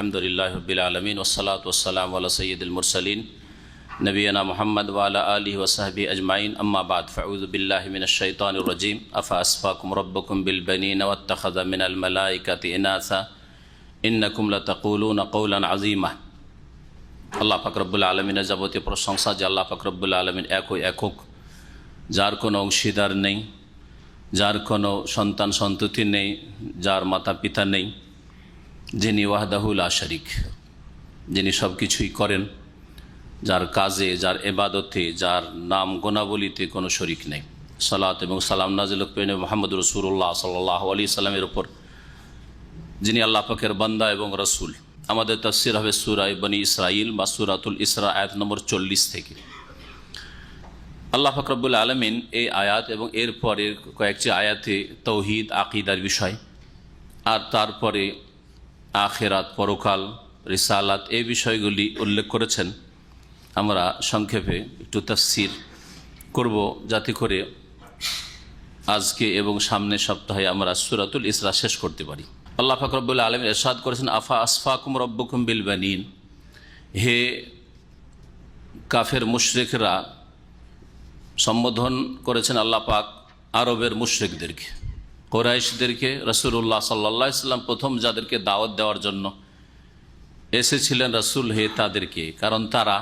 আলহামদুলিল্লাহি রাব্বিল আলামিন ওয়াসসালাতু ওয়াসসালামু আলা সাইয়্যিদিল মুরসালিন নবিয়িনা মুহাম্মদ ওয়া আলা আলিহি ওয়া সাহবিহি আজমাইন আম্মা বাদ ফাউযু বিল্লাহি মিনাশ শাইতানির রাজীম আফা আসফাকুম রাব্বুকুম বিল বানিনা ওয়াত্তাখাযা মিনাল মালাইকাতি ইনাসা ইন্নাকুম লাতাকুলুনা কওলান আযীমা। আল্লাহ পাক রব্বুল আলামিনের যাবতীয় প্রশংসা যে আল্লাহ পাক রব্বুল আলামিন একক, যার কোনো অংশীদার নেই, যার কোনো সন্তান সন্ততি নেই, যার মাতা পিতা নেই, যিনি ওয়াহদাহু লা শারীক, যিনি সব কিছুই করেন, যার কাজে, যার ইবাদতে, যার নাম গুণাবলিতে কোনো শরীক নেই। সালাত এবং সালাম নাজিল হোক মুহাম্মদ রাসূলুল্লাহ সাল্লাল্লাহু আলাইহি সাল্লামের উপর, যিনি আল্লাহ পাকের বান্দা এবং রসুল। আমাদের তাফসীর হবে সূরা বনী ইসরাঈল বা সূরাতুল ইসরা আয়াত নম্বর 40 থেকে। আল্লাহ পাক রব্বুল আলামিন এই আয়াত এবং এরপরে কয়েকটি আয়াতে তৌহিদ আকীদার বিষয়, আর তারপরে আখিরাত, পরকাল, রিসালাত, এই বিষয়গুলি উল্লেখ করেছেন। আমরা সংক্ষেপে একটু তাফসীর করব যাতে করে আজকে এবং সামনের সপ্তাহে আমরা সূরাতুল ইসরা শেষ করতে পারি। আল্লাহ পাক রব্বুল আলামিন ইরশাদ করেছেন, আফা আসফাকুম রব্বুকুম বিল বানিন, হে কাফের মুশরিকরা, সম্বোধন করেছেন আল্লাহ পাক আরবের মুশরিকদেরকে, কুরাইশদেরকে। রাসূলুল্লাহ সাল্লাল্লাহু আলাইহি ওয়াসাল্লাম প্রথম যাদেরকে দাওয়াত দেওয়ার জন্য এসেছিলেন রাসূল হে তাদেরকে, কারণ তারা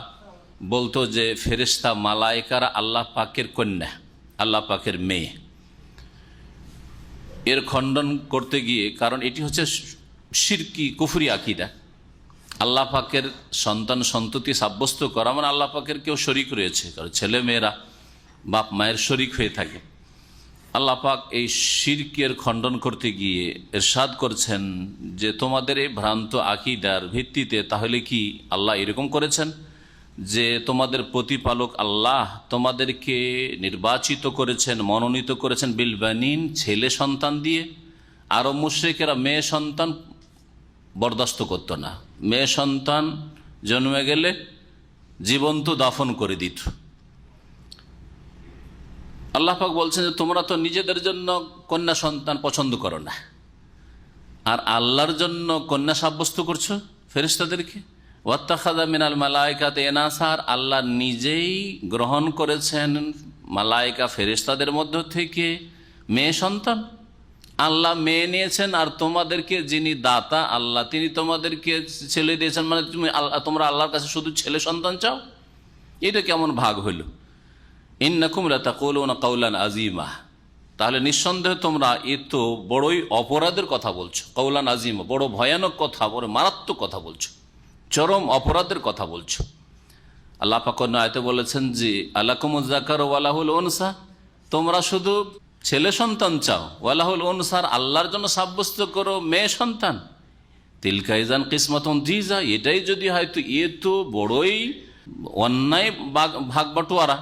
বলতো যে ফেরেশতা মালায়েকারা আল্লাহ পাকের কন্যা, আল্লাহ পাকের মেয়ে। এর খণ্ডন করতে গিয়ে, কারণ এটি হচ্ছে শিরকি কুফরি আকীদা, আল্লাহ পাকের সন্তান সন্ততি সাব্যস্ত করা মানে আল্লাহ পাকের কেউ শরীক রয়েছে, কারণ ছেলে মেয়েরা বাপ মায়ের শরীক হয়ে থাকে। আল্লাহ পাক এই শিরকের খণ্ডন করতে গিয়ে ইরশাদ করছেন যে তোমাদের এই ভ্রান্ত আকীদার ভিত্তিতে তাহলে কি আল্লাহ এরকম করেছেন যে তোমাদের প্রতিপালক আল্লাহ তোমাদেরকে নির্বাচিত করেছেন, মনোনীত করেছেন বিল বানিন, ছেলে সন্তান দিয়ে। আরব মুশরিকেরা মেয়ে সন্তান বরদাস্ত করত না, মেয়ে সন্তান জন্মে গেলে জীবন্ত দাফন করে দিত। আল্লাহ পাক বলছেন যে তোমরা তো নিজেদের জন্য কন্যা সন্তান পছন্দ করো না, আর আল্লাহর জন্য কন্যা সাব্যস্ত করছো ফেরেশতাদেরকে। ওয়াত্তাখাযা মিনাল মালাইকাতি ইনাসা, আল্লাহ নিজেই গ্রহণ করেছেন মালাইকা ফেরেশতাদের মধ্য থেকে মেয়ে সন্তান। আল্লাহ মেয়ে নিয়েছেন, আর তোমাদেরকে যিনি দাতা আল্লাহ তিনি তোমাদেরকে ছেলে দিয়েছেন, মানে তোমরা আল্লাহর কাছে শুধু ছেলে সন্তান চাও। এটা কেমন ভাগ হইল? ইন্নাকুম লাতাকুলুনা কওলান আযীমা, তাহলে নিঃসন্দেহে তোমরা এ তো বড়ই অপরাধের কথা বলছো। কওলান আযীমা, বড় ভয়ানক কথা, বড় মারাত্মক কথা বলছো, চরম অপরাধের কথা বলছো। আল্লাহ পাক অন্য আয়াতে বলেছেন যে আলাকুমুজ যাকারু ওয়া লাহুল উনসা, তোমরা শুধু ছেলে সন্তান চাও, ওয়া লাহুল উনসা, আল্লাহর জন্য সাব্যস্ত করো মেয়ে সন্তান। তিলকা ইযান কিসমাতুন দীজা, এটাই যদি হয় তো এ তো বড়ই অন্যায় ভাগ বাটোয়ারা।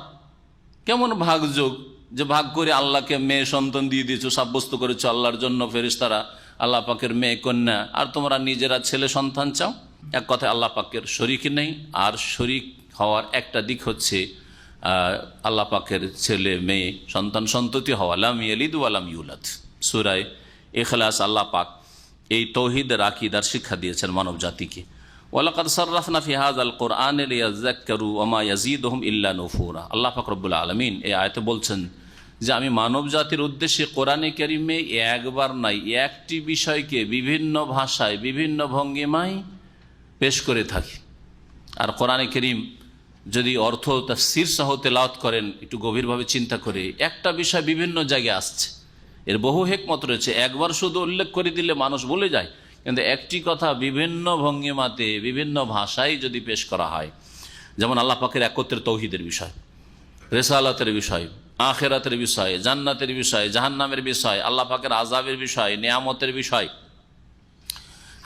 কেমন ভাগযোগ যে ভাগ করে আল্লাহকে মেয়ে সন্তান দিয়ে দিয়েছো, সাব্যস্ত করেছো আল্লাহর জন্য ফেরেশতারা আল্লাহ পাকের মেয়ে কন্যা, আর তোমরা নিজেরা ছেলে সন্তান চাও। এক কথায় আল্লাহ পাকের শরীক নেই। আর শরীক হওয়ার একটা দিক হচ্ছে আল্লাহ পাকের ছেলে মেয়ে সন্তান সন্ততি হওয়া, লাম ইয়ালিদ ওয়া লাম ইউলাদ। সূরা ইখলাস আল্লাহ পাক এই তৌহিদের আকীদার শিক্ষা দিয়েছেন মানব জাতিকে। ওয়ালাকাদ সাররাফনা ফি হাযাল কুরআনি লিয়াযাক্কারু ওয়া মা ইয়াজিদুহুম ইল্লা নুফুরা। আল্লাহ পাক রব্বুল আলামিন এই আয়াতে বলছেন যে আমি মানব জাতির উদ্দেশ্যে কোরআনে কারিমে একবার নাই একটি বিষয়কে বিভিন্ন ভাষায় বিভিন্ন ভঙ্গিমায় পেশ করে থাকি। আর কোরআনে কারিম যদি অর্থ তাফসীর সহ তেলাওয়াত করেন, একটু গভীরভাবে চিন্তা করে, একটা বিষয় বিভিন্ন জায়গায় আসছে, এর বহু হিকমত রয়েছে। একবার শুধু উল্লেখ করে দিলে মানুষ ভুলে যায়, কিন্তু একটি কথা বিভিন্ন ভঙ্গিমাতে বিভিন্ন ভাষায় যদি পেশ করা হয়, যেমন আল্লাহ পাকের একত্রের তৌহিদের বিষয়, রিসালাতের বিষয়, আখিরাতের বিষয়, জান্নাতের বিষয়, জাহান্নামের বিষয়, আল্লাহ পাকের আযাবের বিষয়, নিয়ামতের বিষয়,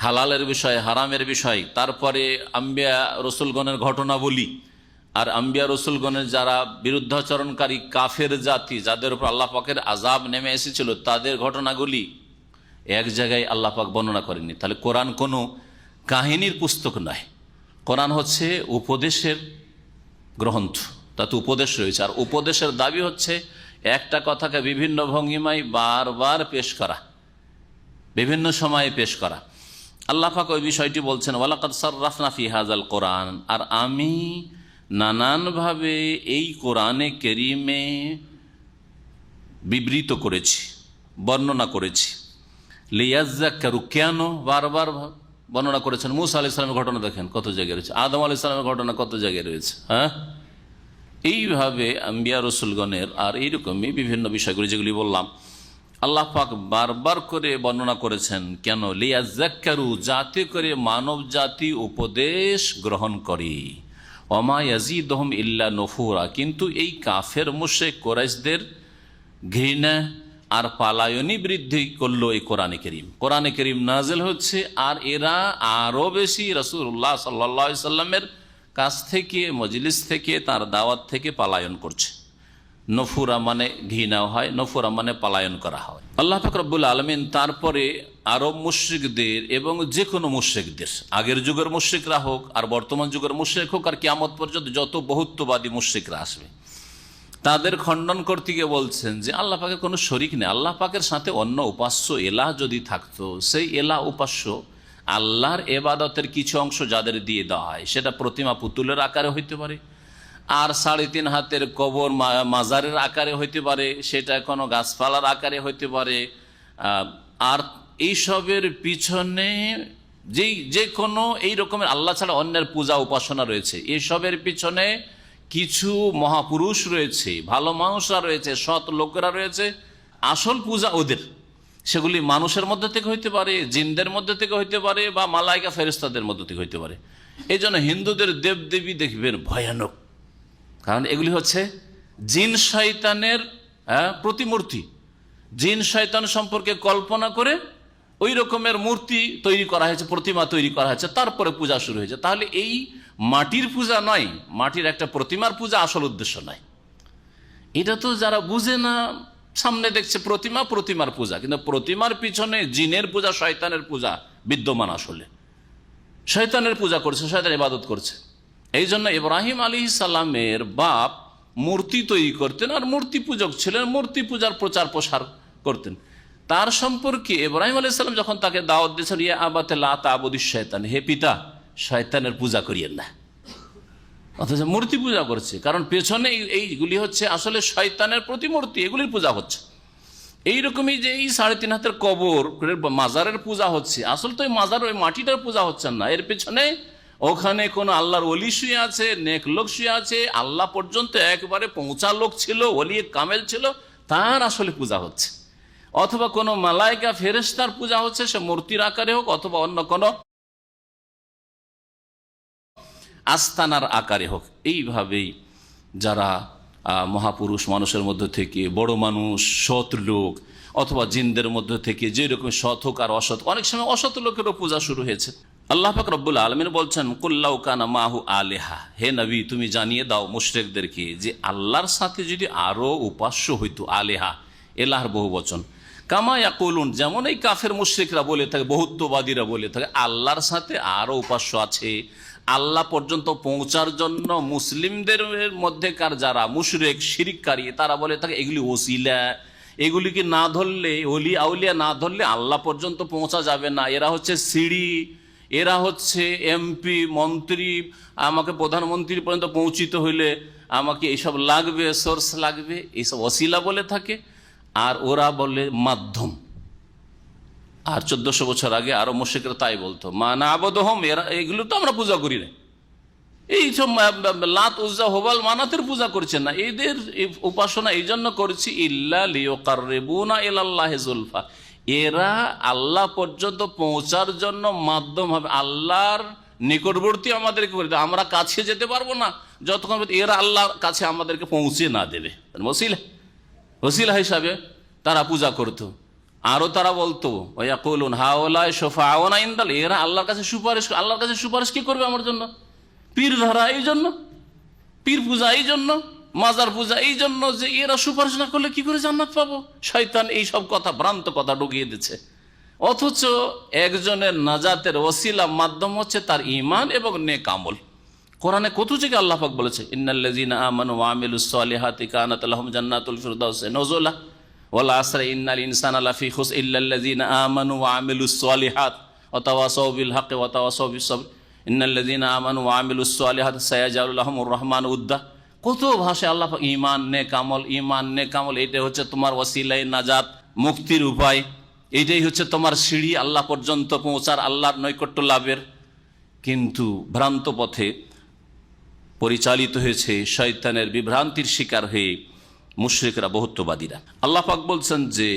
হালালের বিষয়, হারামের বিষয়, তারপরে আম্বিয়া রসুলগণের ঘটনাবলী, আর আম্বিয়া রসুলগণের যারা বিরুদ্ধাচরণকারী কাফের জাতি, যাদের উপর আল্লাহ পাকের আযাব নেমে এসেছিল, তাদের ঘটনাগুলি এক জায়গায় আল্লাহ পাক বর্ণনা করেননি। তাহলে কোরআন কোনো কাহিনীর পুস্তক নয়, কোরআন হচ্ছে উপদেশের গ্রন্থ, তাতে উপদেশ রয়েছে। আর উপদেশের দাবি হচ্ছে একটা কথাকে বিভিন্ন ভঙ্গিমায় বারবার পেশ করা, বিভিন্ন সময়ে পেশ করা। আল্লাহ পাক ওই বিষয়টি বলছেন, ওয়ালাকাদ সাররাফনা ফি হাযাল কোরআন, আর আমি নানানভাবে এই কোরআনে কারীমে বিবৃত করেছি, বর্ণনা করেছি। লিয়াজ্জাক্কারু, কেন? বারবার বর্ণনা করেছেন। মুসা আলাইহিস সালামের ঘটনা দেখেন কত জায়গায় রয়েছে, আদম আলাইহিস সালামের ঘটনা কত জায়গায় রয়েছে। হ্যাঁ, এইভাবে আম্বিয়া রসুলগণের আর এইরকমই বিভিন্ন বিষয়গুলি যেগুলি বললাম আল্লাহ পাক বারবার করে বর্ণনা করেছেন। কেন? লিয়াজ্জাক্কারু, যাতে করে মানব জাতি উপদেশ গ্রহণ করে। ওমা ইয়াজিদুহুম ইল্লা নুফুরা, কিন্তু এই কাফের মুশরিক কুরাইশদের ঘৃণা আর পালায়নী বৃদ্ধি করলো এই কোরআনে কারীম। কোরআনে কারীম নাযিল হচ্ছে আর এরা আরো বেশি রাসূলুল্লাহ সাল্লাল্লাহু আলাইহি সাল্লামের কাছ থেকে, মজলিস থেকে, তার দাওয়াত থেকে পালায়ন করছে। নফুরা মানে ঘৃণা হয়, নফুরা মানে পালায়ন করা হয়। আল্লাহ পাক রব্বুল আলামিন তারপরে আরব মুশরিকদের এবং যে কোনো মুশরিকদের, আগের যুগের মুশরিকরা হোক আর বর্তমান যুগের মুশরিক হোক আর কিয়ামত পর্যন্ত যত বহুত্ববাদী মুশরিকরা আসবে, তাদের খণ্ডন করতে গিয়ে বলছেন যে আল্লাহ পাকের কোনো শরিক নেই। আল্লাহ পাকের সাথে অন্য উপাস্য এলাহ যদি থাকতো, সেই এলাহ উপাস্য আল্লাহর এবাদতের কিছু অংশ যাদের দিয়ে দেওয়া হয়, সেটা প্রতিমা পুতুলের আকারে হইতে পারে, আর 3.5 হাতের কবর মাজারের আকারে হইতে পারে, সেটা কোনো গাছপালার আকারে হইতে পারে, আর এইসবের পিছনে যে কোনো এই রকমের আল্লাহ ছাড়া অন্যের পূজা উপাসনা রয়েছে, এইসবের পিছনে কিছু মহাপুরুষ রয়েছে, ভালো মানুষরা রয়েছে, সৎ লোকেরা রয়েছে, আসল পূজা ওদের। সেগুলি মানুষের মধ্যে থেকে হইতে পারে, জিনদের মধ্যে থেকে হইতে পারে, বা মালাইকা ফেরেশতাদের মধ্যে থেকে হইতে পারে। এই জন্য হিন্দুদের দেবদেবী দেখবেন ভয়ানক, কারণ এগুলি হচ্ছে জিন শয়তানের প্রতিমূর্তি। জিন শয়তান সম্পর্কে কল্পনা করে ওই রকমের মূর্তি তৈরি করা হয়েছে, প্রতিমা তৈরি করা হয়েছে, তারপরে পূজা শুরু হয়েছে। তাহলে এই মাটির পূজা নয়, মাটির একটা প্রতিমার পূজা আসল উদ্দেশ্য নয়। এটা তো যারা বুঝে না, সামনে দেখছে প্রতিমা, প্রতিমার পূজা, কিন্তু প্রতিমার পিছনে জিনের পূজা, শয়তানের পূজা বিদ্যমান। আসলে শয়তানের পূজা করছে, শয়তানের ইবাদত করছে। এই জন্য ইব্রাহিম আলাইহিস সালামের বাপ মূর্তি তৈরি করতেন আর মূর্তি পূজক ছিলেন, মূর্তি পূজার প্রচার প্রসার করতেন। তার সম্পর্কে ইব্রাহিম আলাইহিস সালাম যখন তাকে দাওয়াত দিয়েছেন, ইয়া আবাতে লা তা'বুদিশ শয়তান, হে পিতা শয়তানের পূজা করিয়েন না, অথচ মূর্তি পূজা করছে। কারণ পেছনে এইগুলি হচ্ছে আসলে শয়তানের প্রতিমূর্তি, এগুলির পূজা হচ্ছে। এইরকমই যে এই 3.5 হাতের কবর মাজারের পূজা হচ্ছে, আসলে তো ওই মাজার, ওই মাটিটার পূজা হচ্ছে না, এর পেছনে ওখানে কোন আল্লাহর ওলি শুয়ে আছে, নেক লোক শুয়ে আছে, আল্লাহ পর্যন্ত একবারে পৌঁছা লোক ছিল, ওলি কামেল ছিল, তার আসলে পূজা হচ্ছে। অথবা কোনো মালাইকা ফেরেশতার পূজা হচ্ছে, সে মূর্তির আকারে হোক অথবা অন্য কোনো আস্তানার আকারে হোক। এইভাবেই যারা মহাপুরুষ মানুষের মধ্যে থেকে, বড় মানুষ, সৎ লোক, অথবা জিনদের মধ্যে থেকে যেরকম সৎ হোক আর অসৎ, অনেক সময় অসৎ লোকেরও পূজা শুরু হয়েছে। আল্লাহ পাক রব্বুল আলামিন বলছেন, কুল্লাউ কানা মাহু আলেহা, হে নবী তুমি জানিয়ে দাও মুশরিকদেরকে যে আল্লাহর সাথে যদি আরো উপাস্য হইতো, আলেহা এলাহর বহু বচন, কামা ইয়াকুলুন, যেমন এই কাফের মুশরিকরা বলে থাকে, বহুত্ববাদীরা বলে থাকে আল্লাহর সাথে আরো উপাস্য আছে। আল্লাহ পর্যন্ত পৌঁছার জন্য মুসলিমদের মধ্যেকার যারা মুশরিক শিরিককারী, তারা বলে থাকে এগুলি ওসিলা, এগুলিকে না ধরলে, ওলি আউলিয়া না ধরলে আল্লাহ পর্যন্ত পৌঁছা যাবে না, এরা হচ্ছে সিঁড়ি, এরা হচ্ছে এমপি মন্ত্রী, আমাকে প্রধানমন্ত্রী পর্যন্ত পৌঁছিতে হইলে আমাকে এইসব লাগবে, সোর্স লাগবে, এইসব ওসিলা বলে থাকে। আর ওরা বলে মাধ্যম। আর 1400 বছর আগে আরো মুশরিকরা তাই বলতো, মা না আবুদুহুম, এরা এগুলো তো আমরা পূজা করি না, এই সব লাত উজ্জা হোবাল মানাতের পূজা করছে না, এদের উপাসনা এই জন্য করছি ইল্লা লিয়ুকাররিবুনা ইলাল্লাহি যুলফা, এরা আল্লাহ পর্যন্ত পৌঁছার জন্য মাধ্যম হবে, আল্লাহর নিকটবর্তী আমাদেরকে করে দেবে। আমরা কাছে যেতে পারবো না যতক্ষণ এরা আল্লাহর কাছে আমাদেরকে পৌঁছে না দেবে। ওসিলা হিসাবে তারা পূজা করতো। আরো তারা বলতো ওয়াকুলুন হাওলাই শাফাউনা ইনদাল, এরা আল্লাহর কাছে সুপারিশ, আল্লাহর কাছে সুপারিশ কি করবে আমার জন্য? পীর ধরা এই জন্য, পীর পূজা এই জন্য, মাজার পূজা এই জন্য যে এরা সুপারিশ না করলে কি করে জান্নাত পাবো। শয়তান এই সব কথা, ভ্রান্ত কথা ঢুকিয়ে দিচ্ছে। অথচ একজনের নাজাতের ওসিলা মাধ্যম হচ্ছে তার ঈমান এবং নেক আমল। কোরআনে কত জায়গায় আল্লাহ পাক বলেছে, ইন্নাল্লাযীনা আমানু ওয়া আমিলুস সালিহাতি কানাত লাহুম জান্নাতুল ফিরদাউসি নুজুলা ওয়াল আসরি ইন্নাল ইনসানা লাফি খুসর ইল্লাল্লাযীনা আমানু ওয়া আমিলুস সালিহাত ওয়া তাওয়াসাউ বিল হক ওয়া তাওয়াসাউ বিস সবর ইন্নাল্লাযীনা আমানু ওয়া আমিলুস সালিহাতি সায়াজআলু লাহুমুর রহমানু উদ্দা। কত ভাষায় আল্লাহ পাক ঈমান নেক আমল, এইটাই হচ্ছে তোমার ওয়াসিলাই নাজাত, মুক্তির উপায়, এইটাই হচ্ছে তোমার সিঁড়ি আল্লাহ পর্যন্ত পৌঁছার, আল্লাহর নৈকট্য লাভের। কিন্তু ভ্রান্ত পথে পরিচালিত হয়েছে, শয়তানের বিভ্রান্তির শিকার হয়ে মুশরিকরা, বহুত্ববাদীরা। আল্লাহ পাক বলছেন যে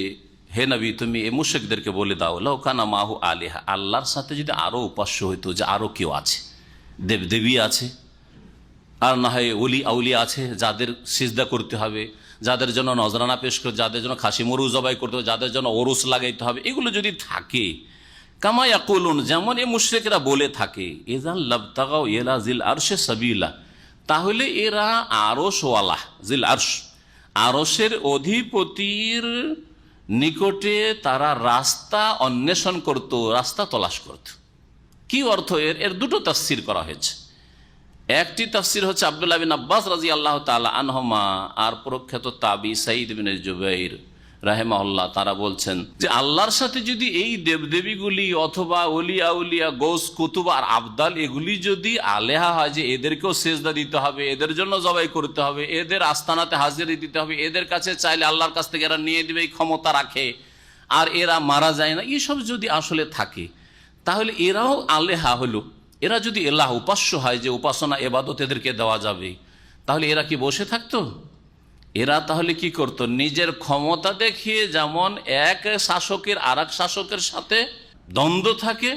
হে নবী, তুমি এই মুশরিকদেরকে বলে দাও, লাউ কানা মাহু আলিহা, আল্লাহর সাথে যদি আরো উপাস্য হইতো, যে আরো কেউ আছে, দেবদেবী আছে, আর না হয় ওলি আউলিয়া আছে যাদের সিজদা করতে হবে, যাদের জন্য নজরানা পেশ করতে, যাদের জন্য খাসি মরু জবাই করতে হবে, যাদের জন্য ওরস লাগাইতে হবে, এগুলো যদি থাকে, কামা ইয়াকুলুন, যেমন এই মুশরিকরা বলে থাকে, ইযান লাবতাগাউ ইলা জিল আরশে সাবিলা, তাহলে এরা আরশওয়ালা, জিল আরশ, আরশের অধিপতির নিকটে তারা রাস্তা অন্বেষণ করত, রাস্তা তলাশ করত। কি অর্থ এর দুটো তাফসীর করা হয়েছে। একটি তাফসীর হচ্ছে আব্দুল্লাহ বিন আব্বাস রাদিয়াল্লাহু তাআলা আনহুমা আর প্রখ্যাত তাবি সাঈদ বিন জুবাইর রাহিমাহুল্লাহ, তারা বলছেন যে আল্লাহর সাথে যদি এই দেবদেবীগুলি অথবা ওলিয়া উলিয়া, গৌস, কুতুব আর আবদাল, এগুলি যদি আলেহা হয়, যে এদেরকেও সেজদা দিতে হবে, এদের জন্য জবাই করতে হবে, এদের আস্তানাতে হাজিরি দিতে হবে, এদের কাছে চাইলে আল্লাহর কাছ থেকে এরা নিয়ে দিবে, এই ক্ষমতা রাখে, আর এরা মারা যায় না, এইসব যদি আসলে থাকে, তাহলে এরাও আলেহা হলো। এরা যদি এলাহ, উপাস্য হয়, যে উপাসনা এবাদত এদেরকে দেওয়া যাবে, তাহলে এরা কি বসে থাকতো? এরা তাহলে কি করত? নিজের ক্ষমতা দেখিয়ে, যেমন এক শাসকের আর এক শাসকের সাথে দ্বন্দ্ব থাকে,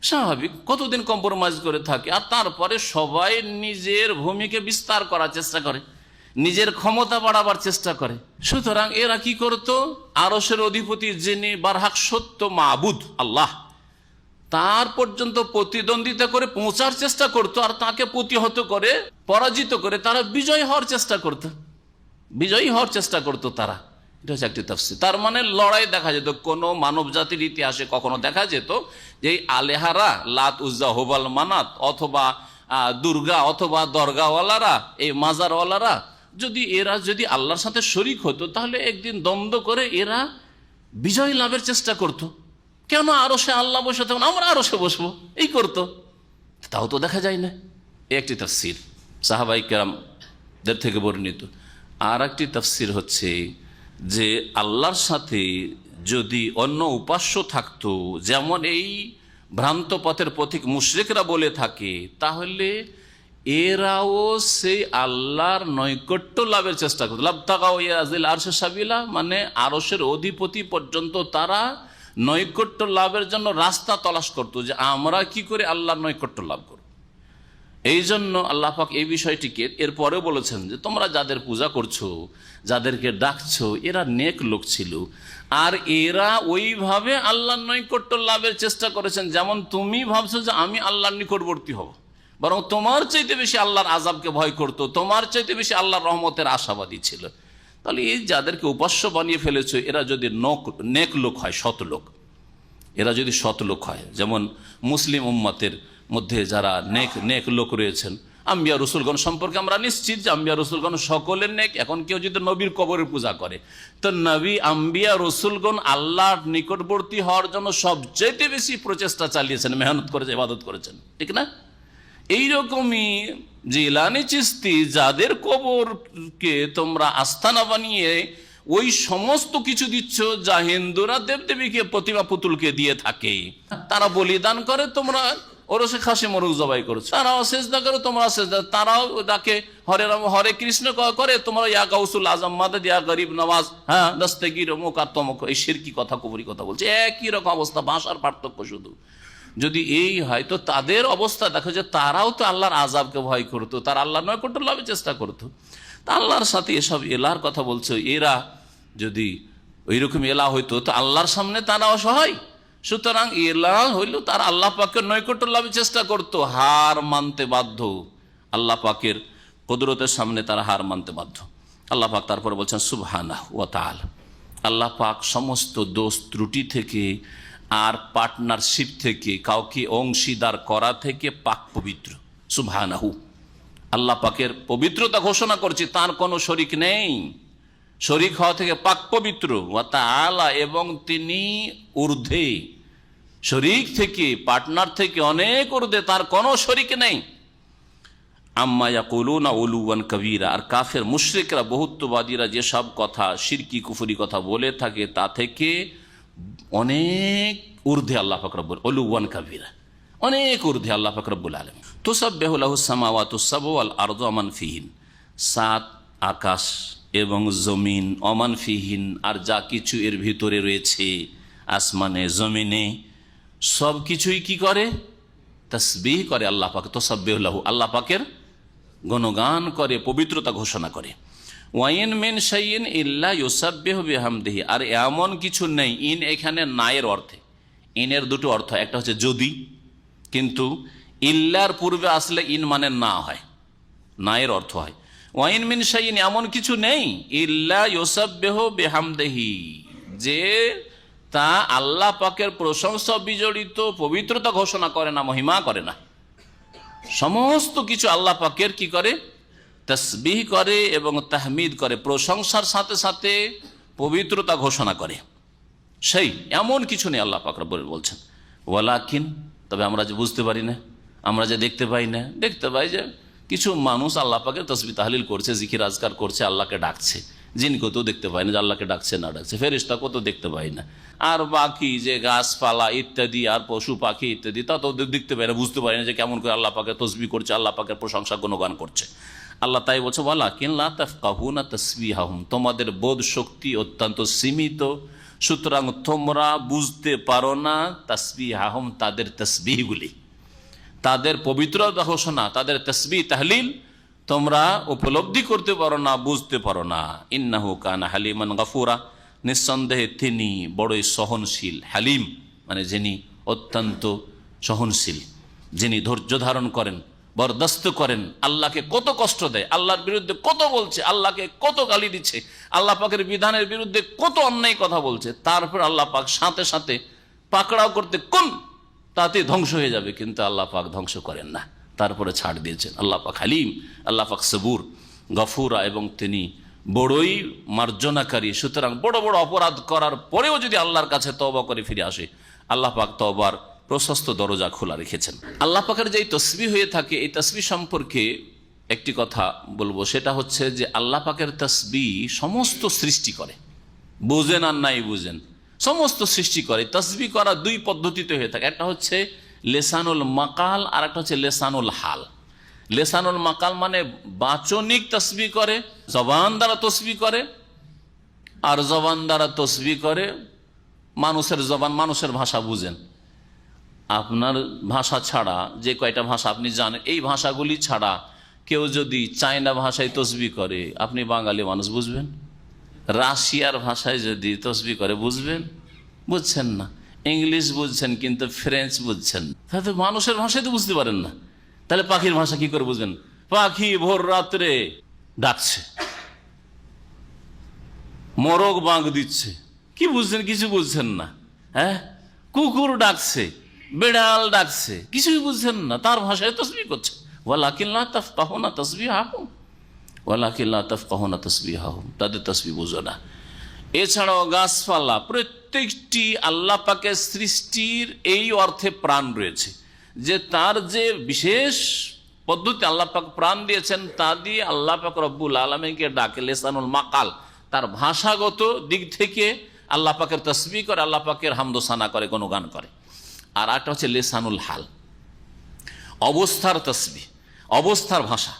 স্বাভাবিক, কতদিন কম্প্রোমাইজ করে থাকে, আর তারপরে সবাই নিজের ভূমিকে বিস্তার করার চেষ্টা করে, নিজের ক্ষমতা বাড়াবার চেষ্টা করে। সুতরাং এরা কি করত? আরশের অধিপতি যিনি বারহাক সত্য মাবুদ আল্লাহ, তার পর্যন্ত প্রতিদ্বন্দ্বিতা করে পৌঁছার চেষ্টা করত, আর তাকে প্রতিহত করে, পরাজিত করে তারা বিজয় হওয়ার চেষ্টা করত, তারা। এটা হচ্ছে একটি তাফসীর। তার মানে লড়াই দেখা যেত, কোনো মানব জাতির ইতিহাসে কখনো দেখা যেত যে এই আলেহারা, লাত, উজ্জা, হোবাল, মানাত, অথবা দুর্গা, অথবা দরগাওয়ালারা, এই মাজারওয়ালারা, এরা যদি আল্লাহর সাথে শরীক হতো, তাহলে একদিন দ্বন্দ্ব করে এরা বিজয় লাভের চেষ্টা করত। কেন আরশে আল্লাহ বসে তখন আমরা আরশে বসবো, এই করতো। তাও তো দেখা যায় না। একটি তাফসীর সাহাবায়ে কেরামদের থেকে বর্ণিত। আর একটি তাফসীর হচ্ছে যে আল্লাহর সাথে যদি অন্য উপাস্য থাকতো, যেমন এই ভ্রান্ত পথের পথিক মুশরিকরা বলে থাকে, তাহলে এরাও সেই আল্লাহর নৈকট্য লাভের চেষ্টা করতো। লাবতাগাউ ইলা জিল আরশি সাবিলা, মানে আরশের অধিপতি পর্যন্ত তারা নৈকট্য লাভের জন্য রাস্তা তলাশ করত, যে আমরা কি করে আল্লাহর নৈকট্য লাভ করব। এই জন্য আল্লাহ পাক এই বিষয়টিকে এরপরেও বলেছেন যে তোমরা যাদের পূজা করছো, যাদেরকে ডাকছো, এরা নেক লোক ছিল, আর এরা ওইভাবে আল্লাহর নৈকট্য লাভের চেষ্টা করেছেন, যেমন তুমি ভাবছো যে আমি আল্লাহর নিকটবর্তী হব, বরং তোমার চাইতে বেশি আল্লাহর আযাবকে ভয় করতো, তোমার চাইতে বেশি আল্লাহর রহমতের আশাবাদী ছিল। তাহলে এই যাদেরকে উপাস্য বানিয়ে ফেলেছো, এরা যদি নেক লোক হয়, সৎ লোক, এরা যদি সৎ লোক হয়, যেমন মুসলিম উম্মতের মধ্যে যারা নেক লোক রয়েছেন, আম্বিয়া রসুলগণ সম্পর্কে আমরা নিশ্চিত যে আম্বিয়া রসুলগণ সকলের নেক। এখন কেউ যদি নবীর কবরের পূজা করে, তো নবী, আম্বিয়া, রসুলগণ আল্লাহর নিকটবর্তী হওয়ার জন্য সবচেয়ে বেশি প্রচেষ্টা চালিয়েছেন, মেহনত করেছেন, ইবাদত করেছেন, ঠিক না? এইরকমই জিলানী চিশতি, যাদের কবরকে তোমরা আস্তানা বানিয়ে ওই সমস্ত কিছু দিচ্ছ যা হিন্দুরা দেবদেবীকে, প্রতিমা পুতুলকে দিয়ে থাকে, তারা বলিদান করে, তোমরা ওরসে খাসি মরুক জবাই করছো, তারাও সেজদা করে, তোমরা সেজদা, তারাও ডাকে হরে রাম হরে কৃষ্ণ করে, তোমরা ইয়া গাউসুল আজম মাদদ, ইয়া গরিব নওয়াজ, হ্যাঁ দস্তগীর অমুক আর তমুক, এই শিরকি কথা, কুফরি কথা বলছে। একই রকম অবস্থা, ভাষার পার্থক্য শুধু। যদি এই হয়, তো তাদের অবস্থা দেখো যে তারাও তো আল্লাহর আযাবকে ভয় করতো, তারা আল্লাহর নৈকট্য লাভের চেষ্টা করতো। তা আল্লাহর সাথে এসব এলার কথা বলছো, এরা যদি ওইরকম এলা হইতো, তো আল্লাহর সামনে তারা অসহায়। সুতরাং এলা হইল তারা আল্লাহ পাকের নৈকট্য লাভের চেষ্টা করতো, হার মানতে বাধ্য, আল্লাহ পাকের কুদরতের সামনে তারা হার মানতে বাধ্য। আল্লাহ পাক তারপর বলছেন সুবহানাহু ওয়া তাআলা, আল্লাহ পাক সমস্ত দোষ ত্রুটি থেকে আর পার্টনারশিপ থেকে, কাউকে অংশীদার করা থেকে পাক পবিত্র। সুবহানাহু, আল্লাহ পাকের পবিত্রতা ঘোষণা করছি, তার কোনো শরিক নেই, শরিক হওয়া থেকে পাক পবিত্র। ওয়া তাআলা, এবং তিনি ঊর্ধ্বে, শরিক থেকে, পার্টনার থেকে অনেক ঊর্ধ্বে, তার কোনো শরিক নেই। আম্মা ইয়াকুলুনা উলুওয়ান কাবীরা, আর কাফের মুশরিকরা, বহুত্ববাদীরা যেসব কথা, শিরকি কুফরি কথা বলে থাকে, তা থেকে অনেক ঊর্ধ্বে আল্লাহ পাক রব্বুল, উলুওয়ান কাবীরা, অনেক ঊর্ধ্বে আল্লাহ পাক রব্বুল আলামিন। তুসাব্বিহু লাহুস সামাওয়াতুস সাবউ ওয়াল আরদু ওয়া মান ফিহিন, সাত আকাশ এবং জমিন, অমান ফিহিন, আর যা কিছু এর ভিতরে রয়েছে, আসমানে জমিনে, সব কিছুই কি করে? তাসবিহ করে আল্লাহ পাক। তুসাব্বিহু লাহু, আল্লাহ পাকের গুণগান করে, পবিত্রতা ঘোষণা করে। ওয়াইন মিন শাইইন ইল্লা ইউসাব্বিহু বিহামদিহি, আর এমন কিছু নেই, ইন এখানে নায়ের অর্থে, ইনের দুটো অর্থ, একটা হচ্ছে যদি, কিন্তু ইল্লার পূর্বে আসলে ইন মানে না হয়, নায়ের অর্থ হয়। ওয়াইন মিন শাইইন, এমন কিছু নেই, ইল্লা ইউসাব্বিহু বিহামদিহি, যে তা আল্লাহ পাকের প্রশংসা বিজড়িত, পবিত্রতা ঘোষণা করে না, মহিমা করে না। সমস্ত কিছু আল্লাহ পাকের কি করে? তাসবিহ করে এবং তাহমিদ করে, প্রশংসার সাথে সাথে পবিত্রতা ঘোষণা করে। সেই এমন কিছু নেই আল্লাহ পাক রব্বুল বলছেন। ওয়ালাকিন, তবে আমরা যে বুঝতে পারি না, আমরা যে দেখতে পাই না, দেখতে পাই যে কিছু মানুষ আল্লাহ পাকের তসবিহ তাহলিল করছে, জিকির আজকার করছে, আল্লাহকে ডাকছে। জিনকে তো দেখতে পাই না যে আল্লাহকে ডাকছে না ডাকছে, ফেরেশতাকে তো দেখতে পাই না, আর বাকি যে গাছপালা ইত্যাদি আর পশু পাখি ইত্যাদি তা তো দেখতে পাই না, বুঝতে পারি না যে কেমন করে আল্লাহ পাকের তসবিহ করছে, আল্লাহ পাকের প্রশংসা গুণগান করছে। আল্লাহ তাই বলছে, ওয়ালাকিন লা তাফকাহুনা তাসবিহাহুম, তোমাদের বোধ শক্তি অত্যন্ত সীমিত, সুতরাং তোমরা বুঝতে পারো না তাসবিহাহুম, তাদের তসবিহগুলি, তাদের পবিত্রতা ঘোষণা, তাদের তসবিহ তাহলিল তোমরা উপলব্ধি করতে পারো না, বুঝতে পারো না। ইন্নাহু কানা হালিমান গাফুরা, নিঃসন্দেহে তিনি বড়ই সহনশীল। হালিম মানে যিনি অত্যন্ত সহনশীল, যিনি ধৈর্য ধারণ করেন, বরদাস্ত করেন। আল্লাহকে কত কষ্ট দেয়, আল্লাহর বিরুদ্ধে কত বলছে, আল্লাহকে কত গালি দিচ্ছে, আল্লাহ পাকের বিধানের বিরুদ্ধে কত অন্যায় কথা বলছে, তারপর আল্লাহ পাক সাথে সাথে পাকড়াও করতে কোন তাতে ধ্বংস হয়ে যাবে, কিন্তু আল্লাহ পাক ধ্বংস করেন না, তারপরে ছাড় দিয়েছেন। আল্লাহ পাক হালিম, আল্লাহ পাক সবুর, গফুরা, এবং তিনি বড়ই মার্জনাকারী। সুতরাং বড় বড় অপরাধ করার পরেও যদি আল্লাহর কাছে তওবা করে ফিরে আসে, আল্লাহ পাক তওবার প্রশস্ত দরজা খোলা রেখেছেন। আল্লাহ পাকের যেই তসবিহ হয়ে থাকে, এই তসবিহ সম্পর্কে একটি কথা বলবো, সেটা হচ্ছে যে আল্লাহ পাকের তসবিহ সমস্ত সৃষ্টি করে, বুঝেন আর নাই বুঝেন, সমস্ত সৃষ্টি করে। তসবিহ করা দুই পদ্ধতিতে হয়ে থাকে, একটা হচ্ছে লেসানুল মাকাল, আর একটা হচ্ছে লেসানুল হাল। লেসানুল মাকাল মানে বাচনিক তসবিহ করে, জবান দ্বারা তসবিহ করে, আর জবান দ্বারা তসবিহ করে মানুষের জবান, মানুষের ভাষা বুঝেন। আপনার ভাষা ছাড়া যে কয়টা ভাষা আপনি জানেন, এই ভাষাগুলি ছাড়া কেউ যদি চায়না ভাষায় তসবিহ করে, আপনি বাঙালি মানুষ বুঝবেন? রাশিয়ার ভাষায় যদি তসবিহ করে বুঝবেন? বুঝছেন না। ইংলিশ বুঝছেন কিন্তু ফ্রেঞ্চ বুঝছেন, তাহলে মানুষের ভাষায় তো বুঝতে পারেন না, তাহলে পাখির ভাষা কি করে বুঝবেন? পাখি ভোর রাত্রে ডাকছে, মোরগ বাঁক দিচ্ছে, কি বুঝছেন? কিছু বুঝছেন না। হ্যাঁ, কুকুর ডাকছে, বেড়াল ডাকছে, কিছুই বুঝছেন না, তার ভাষায় তসবিহ করছে। ওয়ালাকিন লা তাফকাহুনা তাসবিহাহুম, ওয়ালাকিন লা তাফকাহুনা তাসবিহাহুম, তাদের তসবিহ বুঝো না। এছাড়াও গাছপালা প্রত্যেকটি আল্লাহ পাকের সৃষ্টির এই অর্থে প্রাণ রয়েছে যে তার যে বিশেষ পদ্ধতি আল্লাহ পাক প্রাণ দিয়েছেন, তা দিয়ে আল্লাহ পাক রব্বুল আলামিনকে ডাকে। লেসানুল মাকাল, তার ভাষাগত দিক থেকে আল্লাহ পাকের তসবিহ করে, আল্লাহ পাকের হামদোসানা করে, গুণগান করে। আর একটা হচ্ছে লেসানুল হাল, অবস্থার তসবিহ, অবস্থার ভাষা।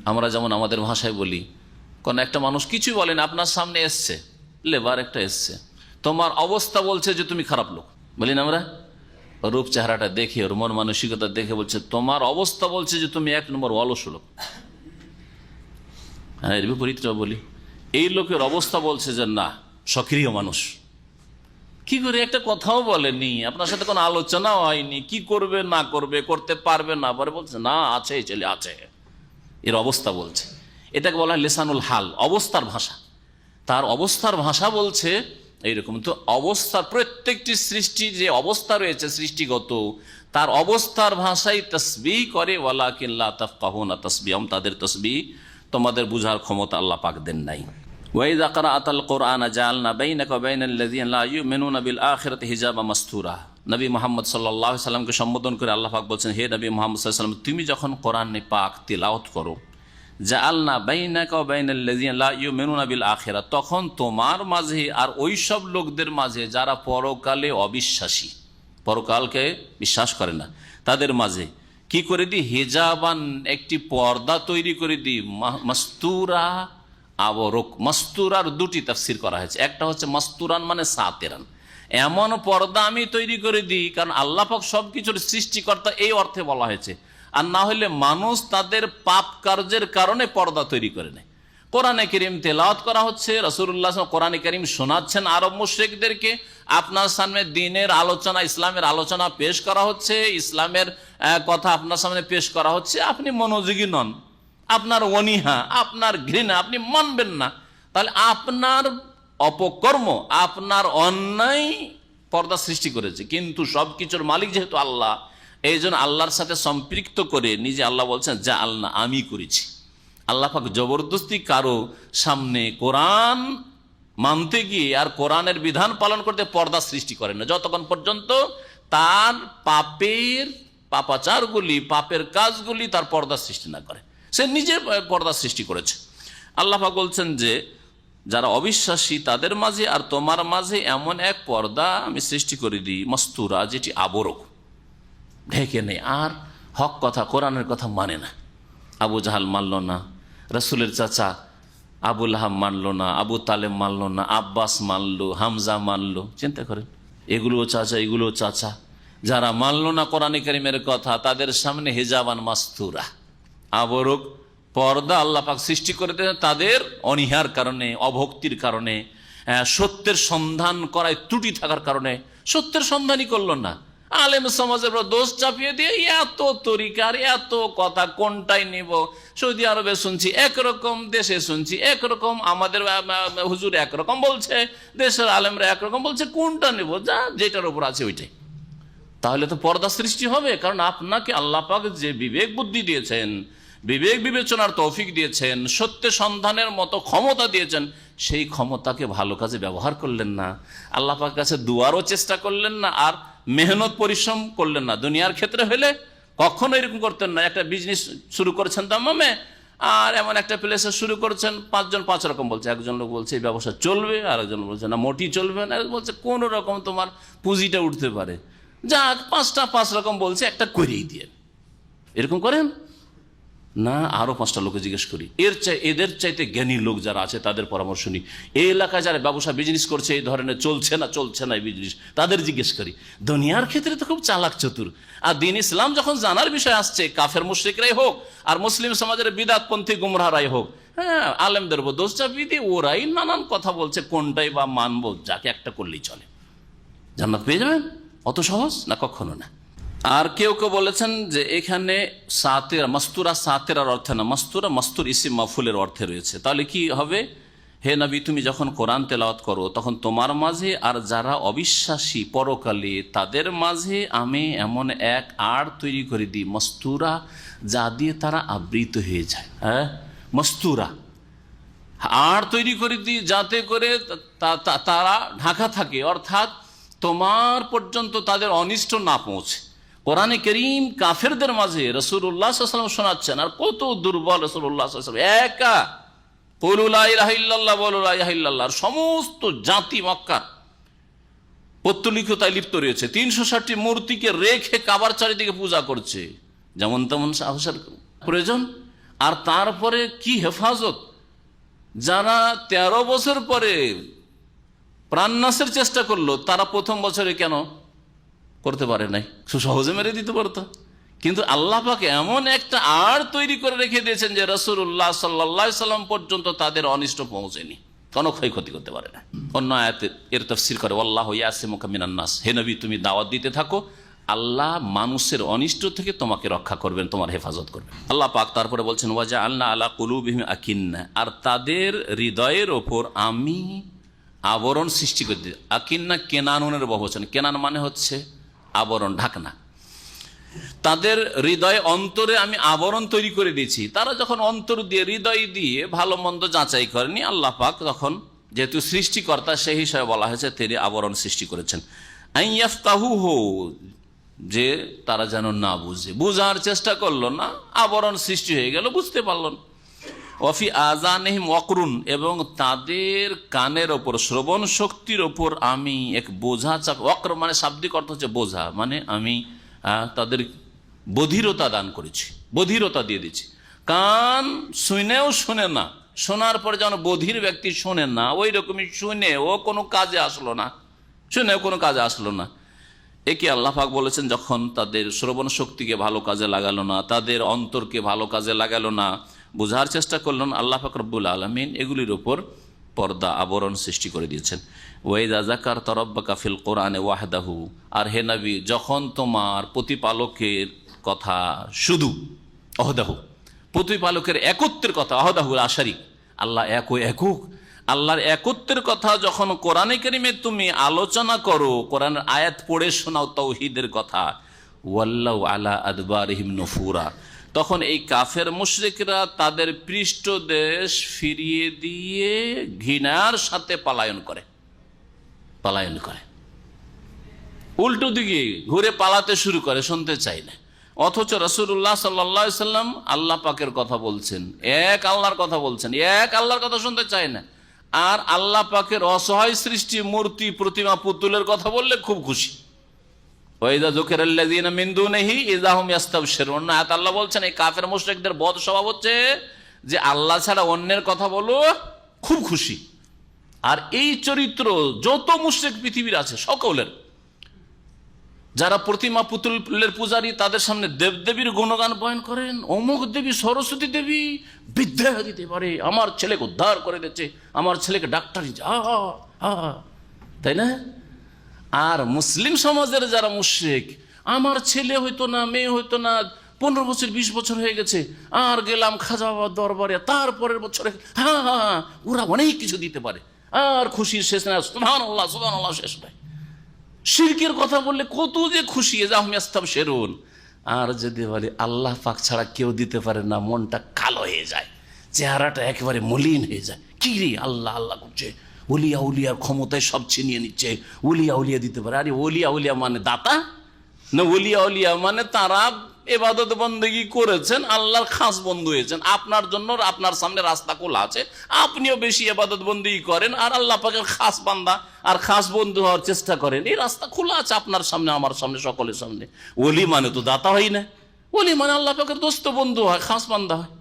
আমরা যেমন আমাদের ভাষায় বলি, কোন একটা মানুষ কিছু বলেন, আপনার সামনে এসছে, লেবার একটা এসছে, তোমার অবস্থা বলছে যে তুমি খারাপ লোক, বলি না আমরা? রূপ চেহারাটা দেখে, ওর মন মানসিকতা দেখে বলছে, তোমার অবস্থা বলছে যে তুমি এক নম্বর অলস লোক। হ্যাঁ, এর বিপরীতটা বলি, এই লোকের অবস্থা বলছে যে না, সক্রিয় মানুষ। কি করে? একটা কথাও বলেনি, আপনার সাথে কোনো আলোচনাও হয়নি, কি করবে না করবে, করতে পারবে না পারে, বলছে না আছে, ছেলে আছে, এর অবস্থা বলছে। এটাকে বলা হয় লেসানুল হাল, অবস্থার ভাষা। তার অবস্থার ভাষা বলছে এইরকম। তো অবস্থার প্রত্যেকটি সৃষ্টি যে অবস্থা রয়েছে সৃষ্টিগত, তার অবস্থার ভাষাই তসবিহ করে। ওয়ালাকিন লা তাফকাহুনা তাসবিহাহুম, তাদের তসবিহ তোমাদের বুঝার ক্ষমতা আল্লাহ পাক দেন নাই। ওয়াইযা ক্রাআতাল কুরআন জাআলনা বাইনাকা ওয়া বাইনাল্লাযীনা লা ইউমিনুনা বিল আখিরাতি হিজাবা মাসতুরা। নবী মুহাম্মদ সাল্লাল্লাহু আলাইহি সাল্লামকে সম্বোধন করে আল্লাহ পাক বলছেন, হে নবী মুহাম্মদ সাল্লাল্লাহু আলাইহি সাল্লাম, তুমি যখন কোরআনে পাক তিলাওয়াত করো, জাআলনা বাইনাকা ওয়া বাইনাল্লাযীনা লা ইউমিনুনা বিল আখিরা, তখন তোমার মাঝে আর ওই সব লোকদের মাঝে যারা পরকালে অবিশ্বাসী, পরকালকে বিশ্বাস করে না, তাদের মাঝে কি করে দিই? হিজাবান, একটি পর্দা তৈরি করে দিই। মাস্তুরা, আবরক। মাস্তুরার দুটি তাফসীর করা হয়েছে। একটা হচ্ছে মাস্তুরান মানে সাতেরান, এমন পর্দা আমি তৈরি করে দিই, কারণ আল্লাহ পাক সবকিছুর সৃষ্টিকর্তা এই অর্থে বলা হয়েছে। আর না হলে মানুষ তাদের পাপ কার্যের কারণে পর্দা তৈরি করে নেয়। কোরআনে কারীম তেলাওয়াত করা হচ্ছে, রাসূলুল্লাহ সাল্লাল্লাহু আলাইহি ওয়াসাল্লাম কোরআনে কারীম শোনাচ্ছেন আরব মুশরিকদেরকে, আপনার সামনে দিনের আলোচনা, ইসলামের আলোচনা পেশ করা হচ্ছে, ইসলামের কথা আপনার সামনে পেশ করা হচ্ছে, আপনি মনোযোগী নন, আপনার অনীহা, আপনার ঘৃণা, আপনি মানবেন না, তাহলে আপনার অপকর্ম, আপনার অন্যায় পর্দা সৃষ্টি করেছে। কিন্তু সবকিছুর মালিক যেহেতু আল্লাহ, এই জন্য আল্লাহর সাথে সম্পৃক্ত করে নিজে আল্লাহ বলছেন যা আল্লাহ আমি করেছি। আল্লাহ পাক জবরদস্তি কারো সামনে কোরআন মানতে গিয়ে আর কোরআনের বিধান পালন করতে পর্দা সৃষ্টি করেন না, যতক্ষণ পর্যন্ত তার পাপাচারগুলি, পাপের কাজগুলি তার পর্দা সৃষ্টি না করে। সে নিজে পর্দা সৃষ্টি করেছে। আল্লাহ পাক বলছেন যে যারা অবিশ্বাসী তাদের মাঝে আর তোমার মাঝে এমন এক পর্দা আমি সৃষ্টি করে দিই, মস্তুরা, যেটি আবরক, ঢেকে নেই, আর হক কথা, কোরআনের কথা মানে না। আবু জাহাল মানল না, রাসূলের চাচা আবু লাহাব মানল না, আবু তালেব মানল না, আব্বাস মানলো, হামজা মানলো। চিন্তা করেন, এগুলোও চাচা, এগুলোও চাচা। যারা মানল না কোরআনে কারীমের কথা, তাদের সামনে হিজাবান মাস্তুরা, আবরক, পর্দা আল্লাহ পাক সৃষ্টি করে দেন তাদের অনীহার কারণে, অভক্তির কারণে, সত্যের সন্ধান করায় ত্রুটি থাকার কারণে। সত্যের সন্ধানই করলো না, আলেম সমাজের উপর দোষ চাপিয়ে দিয়ে এত তরিকার, এত কথা, কোনটাই নিব? সৌদি আরবে শুনছি একরকম, দেশে শুনছি একরকম, আমাদের হুজুর একরকম বলছে, দেশের আলেমরা একরকম বলছে, কোনটা নেব? যা যেটার উপর আছে ওইটাই। তাহলে তো পর্দা সৃষ্টি হবে, কারণ আপনাকে আল্লাহ পাক যে বিবেক বুদ্ধি দিয়েছেন, বিবেক বিবেচনার তৌফিক দিয়েছেন, সত্য সন্ধানের মতো ক্ষমতা দিয়েছেন, সেই ক্ষমতাকে ভালো কাজে ব্যবহার করলেন না, আল্লাহ পাকের কাছে দুয়ারও চেষ্টা করলেন না, আর মেহনত পরিশ্রম করলেন না। দুনিয়ার ক্ষেত্রে হলে কখনো এরকম করতেন না। একটা বিজনেস শুরু করেছেন দাম্মামে, আর এমন একটা প্লেসে শুরু করেছেন, 5 জন 5 রকম বলছে। একজন লোক বলছে এই ব্যবসা চলবে, আর একজন বলছে না মোটি চলবে না, বলছে কোন রকম তোমার পুঁজিটা উঠতে পারে, যাক 5টা 5 রকম বলছে, একটা করেই দিয়ে। এরকম করেন না, আরো 5টা লোকে জিজ্ঞেস করি, এদের চাইতে জ্ঞানী লোক যারা আছে তাদের পরামর্শ নিই। এই এলাকায় যারা ব্যবসা বিজনেস করছে এই ধরনের, চলছে না এই বিজনেস, তাদের জিজ্ঞেস করি। দুনিয়ার ক্ষেত্রে তো খুব চালাক চতুর। আর দিন ইসলাম যখন জানার বিষয় আসছে, কাফের মুশরিকরাই হোক আর মুসলিম সমাজের বিদাতপন্থী গুমরাহরাই হোক, হ্যাঁ, আলেমদের উপর দোষ চাপিয়ে দিয়ে ওরাই নানান কথা বলছে, কোনটাই বা মানবো? যাকে একটা করলেই চলে, জান্নাত পেয়ে যাবেন। অত সহজ না, কখনো না। আর কেউ কেউ বলেছেন যে এখানে সাতেরা, মাস্তুরা সাতেরার অর্থে না, মাস্তুরা মাস্তুর ইসিম মাফুলের অর্থে রয়েছে। তাহলে কি হবে? হে নবী, তুমি যখন কোরআন তেলাওয়াত করো, তখন তোমার মাঝে আর যারা অবিশ্বাসী পরকালে, তাদের মাঝে আমি এমন এক আড় তৈরি করে দিই, মাস্তুরা, যা দিয়ে তারা আবৃত হয়ে যায়। হ্যাঁ, মাস্তুরা, আড় তৈরি করে দিই যাতে করে তারা ঢাকা থাকে, অর্থাৎ তোমার পর্যন্ত তাদের অনিষ্ট না পৌঁছে। কোরআনে কারীম কাফেরদের মাঝে রাসূলুল্লাহ সাল্লাল্লাহু আলাইহি ওয়াসাল্লাম শোনাচ্ছেন, আর কত দুর্বল রাসূলুল্লাহ সাল্লাল্লাহু আলাইহি ওয়াসাল্লাম, একা কুলু লা ইলাহা ইল্লাল্লাহ, বলো লা ইলাহা ইল্লাল্লাহ। সমস্ত জাতি মক্কা পত্তলিকতায় লিপ্ত রয়েছে, 360টি মূর্তিকে রেখে কাবার চারিদিকে পূজা করছে, যেমন তেমন সাহসের প্রয়োজন। আর তারপরে কি হেফাজত! যারা 13 বছর পরে প্রাণনাশের চেষ্টা করলো, তারা প্রথম বছরে কেন করতে পারে নাই? সহজে মেরে দিতে পারতো। কিন্তু আল্লাহ পাক এমন একটা আড় তৈরি করে রেখে দিয়েছেন যে রাসূলুল্লাহ সাল্লাল্লাহু আলাইহি সাল্লাম পর্যন্ত তাদের অনিষ্ট পৌঁছেনি, কোনো ক্ষয়ক্ষতি করতে পারে না। অন্য আয়াতে এর তাফসীর করে, আল্লাহু ইয়াসিমুকা মিনান নাস, হে নবী তুমি দাওয়াত দিতে থাকো, আল্লাহ মানুষের অনিষ্ট থেকে তোমাকে রক্ষা করবেন, তোমার হেফাজত করবেন। আল্লাহ পাক তারপরে বলছেন ওয়াজআলনা আলা কুলুবিহিম আকিন্না, আর তাদের হৃদয়ের ওপর আমি আবরণ সৃষ্টি করে দিই। আকিন্না কেনানুনের বহুবচন, কেনান মানে হচ্ছে আবরণ, ঢাকনা। তাদের হৃদয় অন্তরে আমি আবরণ তৈরি করে দিয়েছি। তারা যখন অন্তর দিয়ে হৃদয় দিয়ে ভালো মন্দ যাচাই করেনি, আল্লাহ পাক তখন যেহেতু সৃষ্টিকর্তা সেই হিসাবে বলা হয়েছে তিনি আবরণ সৃষ্টি করেছেন। আইয়াফতাহুহু, যে তারা যেন না বুঝে, বুঝার চেষ্টা করলো না, আবরণ সৃষ্টি হয়ে গেল, বুঝতে পারল না। ওয়াফি আযানিহিম ওয়াকরুন, এবং তাদের কানের ওপর, শ্রবণ শক্তির ওপর আমি এক বোঝা চাপ। ওয়াকর মানে শাব্দিক অর্থ হচ্ছে বোঝা, মানে আমি তাদের বধিরতা দান করেছি, বধিরতা দিয়ে দিচ্ছি। কান শুনেও শোনে না, শোনার পরে যেন বধির ব্যক্তি শোনে না, ওই রকমই শুনেও কোনো কাজে আসলো না, শুনেও কোনো কাজে আসলো না। একে আল্লাহ পাক বলেছেন যখন তাদের শ্রবণ শক্তিকে ভালো কাজে লাগালো না, তাদের অন্তরকে ভালো কাজে লাগালো না, বোঝার চেষ্টা করলেন, আল্লাহ পাক রব্বুল আলামিন এগুলির উপর পর্দা, আবরণ সৃষ্টি করে দিয়েছেন। ওয়াইদা যাকারতা রাব্বাকা ফিল কোরআনে ওয়াহদাহু, আর হে নবী যখন তোমার প্রতিপালকের কথা শুধু, অহদাহু প্রতিপালকের একত্বের কথা, অহদাহু লা শারীক, আল্লাহ একক, আল্লাহর একত্বের কথা যখন কোরআনে কারিমে তুমি আলোচনা করো, কোরআনের আয়াত পড়ে শোনাও তাওহীদের কথা, ওয়াল্লাহু আলা আদবারিহিম নুফুরা, তখন এই কাফের মুশরিকরা তাদের পৃষ্ঠদেশ ফিরিয়ে দিয়ে ঘৃণার সাথে পলায়ন করে, উল্টো দিকে ঘুরে পালাতে শুরু করে, শুনতে চাই না। অথচ রাসূলুল্লাহ সাল্লাল্লাহু আলাইহি সাল্লাম আল্লাহ পাকের কথা বলছেন, এক আল্লাহর কথা বলছেন, এক আল্লাহর কথা শুনতে চায় না। আর আল্লাহ পাকের অসহায় সৃষ্টি মূর্তি, প্রতিমা, পুতুলের কথা বললে খুব খুশি। ওয়াইদা যুকিরাল্লাযীনা মিন দুনিহি ইযা হুম ইস্তাবশিরুন, আল্লাহ বলছেন এই কাফের মুশরিকদের বদ স্বভাব হচ্ছে যে আল্লাহ ছাড়া অন্যের কথা বলো খুব খুশি। আর এই চরিত্র যত মুশরিক পৃথিবীর আছে সকলের, যারা প্রতিমা পুতুলের পূজারী, তাদের সামনে দেবদেবীর গুণগান বয়ান করেন, অমুক দেবী সরস্বতী দেবী বিদ্যা দিতে পারে, আমার ছেলেকে উদ্ধার করে দিচ্ছে, আমার ছেলেকে ডাক্তারি, তাই না? আর মুসলিম সমাজের যারা মুশরিক, আমার ছেলে হইতো না, মেয়ে হইতো না, 15 বছর 20 বছর হয়ে গেছে, আর গেলাম খাজা বাবার দরবারে, তারপরের বছরে ওরা অনেক কিছু দিতে পারে, আর খুশির শেষ না, সুবহানাল্লাহ সুবহানাল্লাহ শেষ নাই। শিরকের কথা বললে কত যে খুশি, শেরুন। আর যদি বলে আল্লাহ পাক ছাড়া কেউ দিতে পারে না, মনটা কালো হয়ে যায়, চেহারাটা একেবারে মলিন হয়ে যায়। কি রে আল্লাহ আল্লাহ করছে, ওলিয়া উলিয়ার ক্ষমতায় সব ছিনিয়ে নিচ্ছে, ওলিয়া উলিয়া দিতে পারে। আরে ওলিয়া উলিয়া মানে দাতা না, ওলিয়া উলিয়া মানে তারা ইবাদত বন্দেগী করেছেন, আল্লাহর খাস বন্ধু হয়েছেন, আপনার জন্য আপনার সামনে রাস্তা খোলা আছে, আপনিও বেশি ইবাদত বন্দেগী করেন আর আল্লাহ পাকের খাস বান্দা আর খাস বন্ধু হওয়ার চেষ্টা করেন, এই রাস্তা খোলা আছে আপনার সামনে, আমার সামনে, সকলের সামনে। ওলি মানে তো দাতা হয় না, ওলি মানে আল্লাহ পাকের দোস্ত বন্ধু হয়, খাস বান্দা হয়।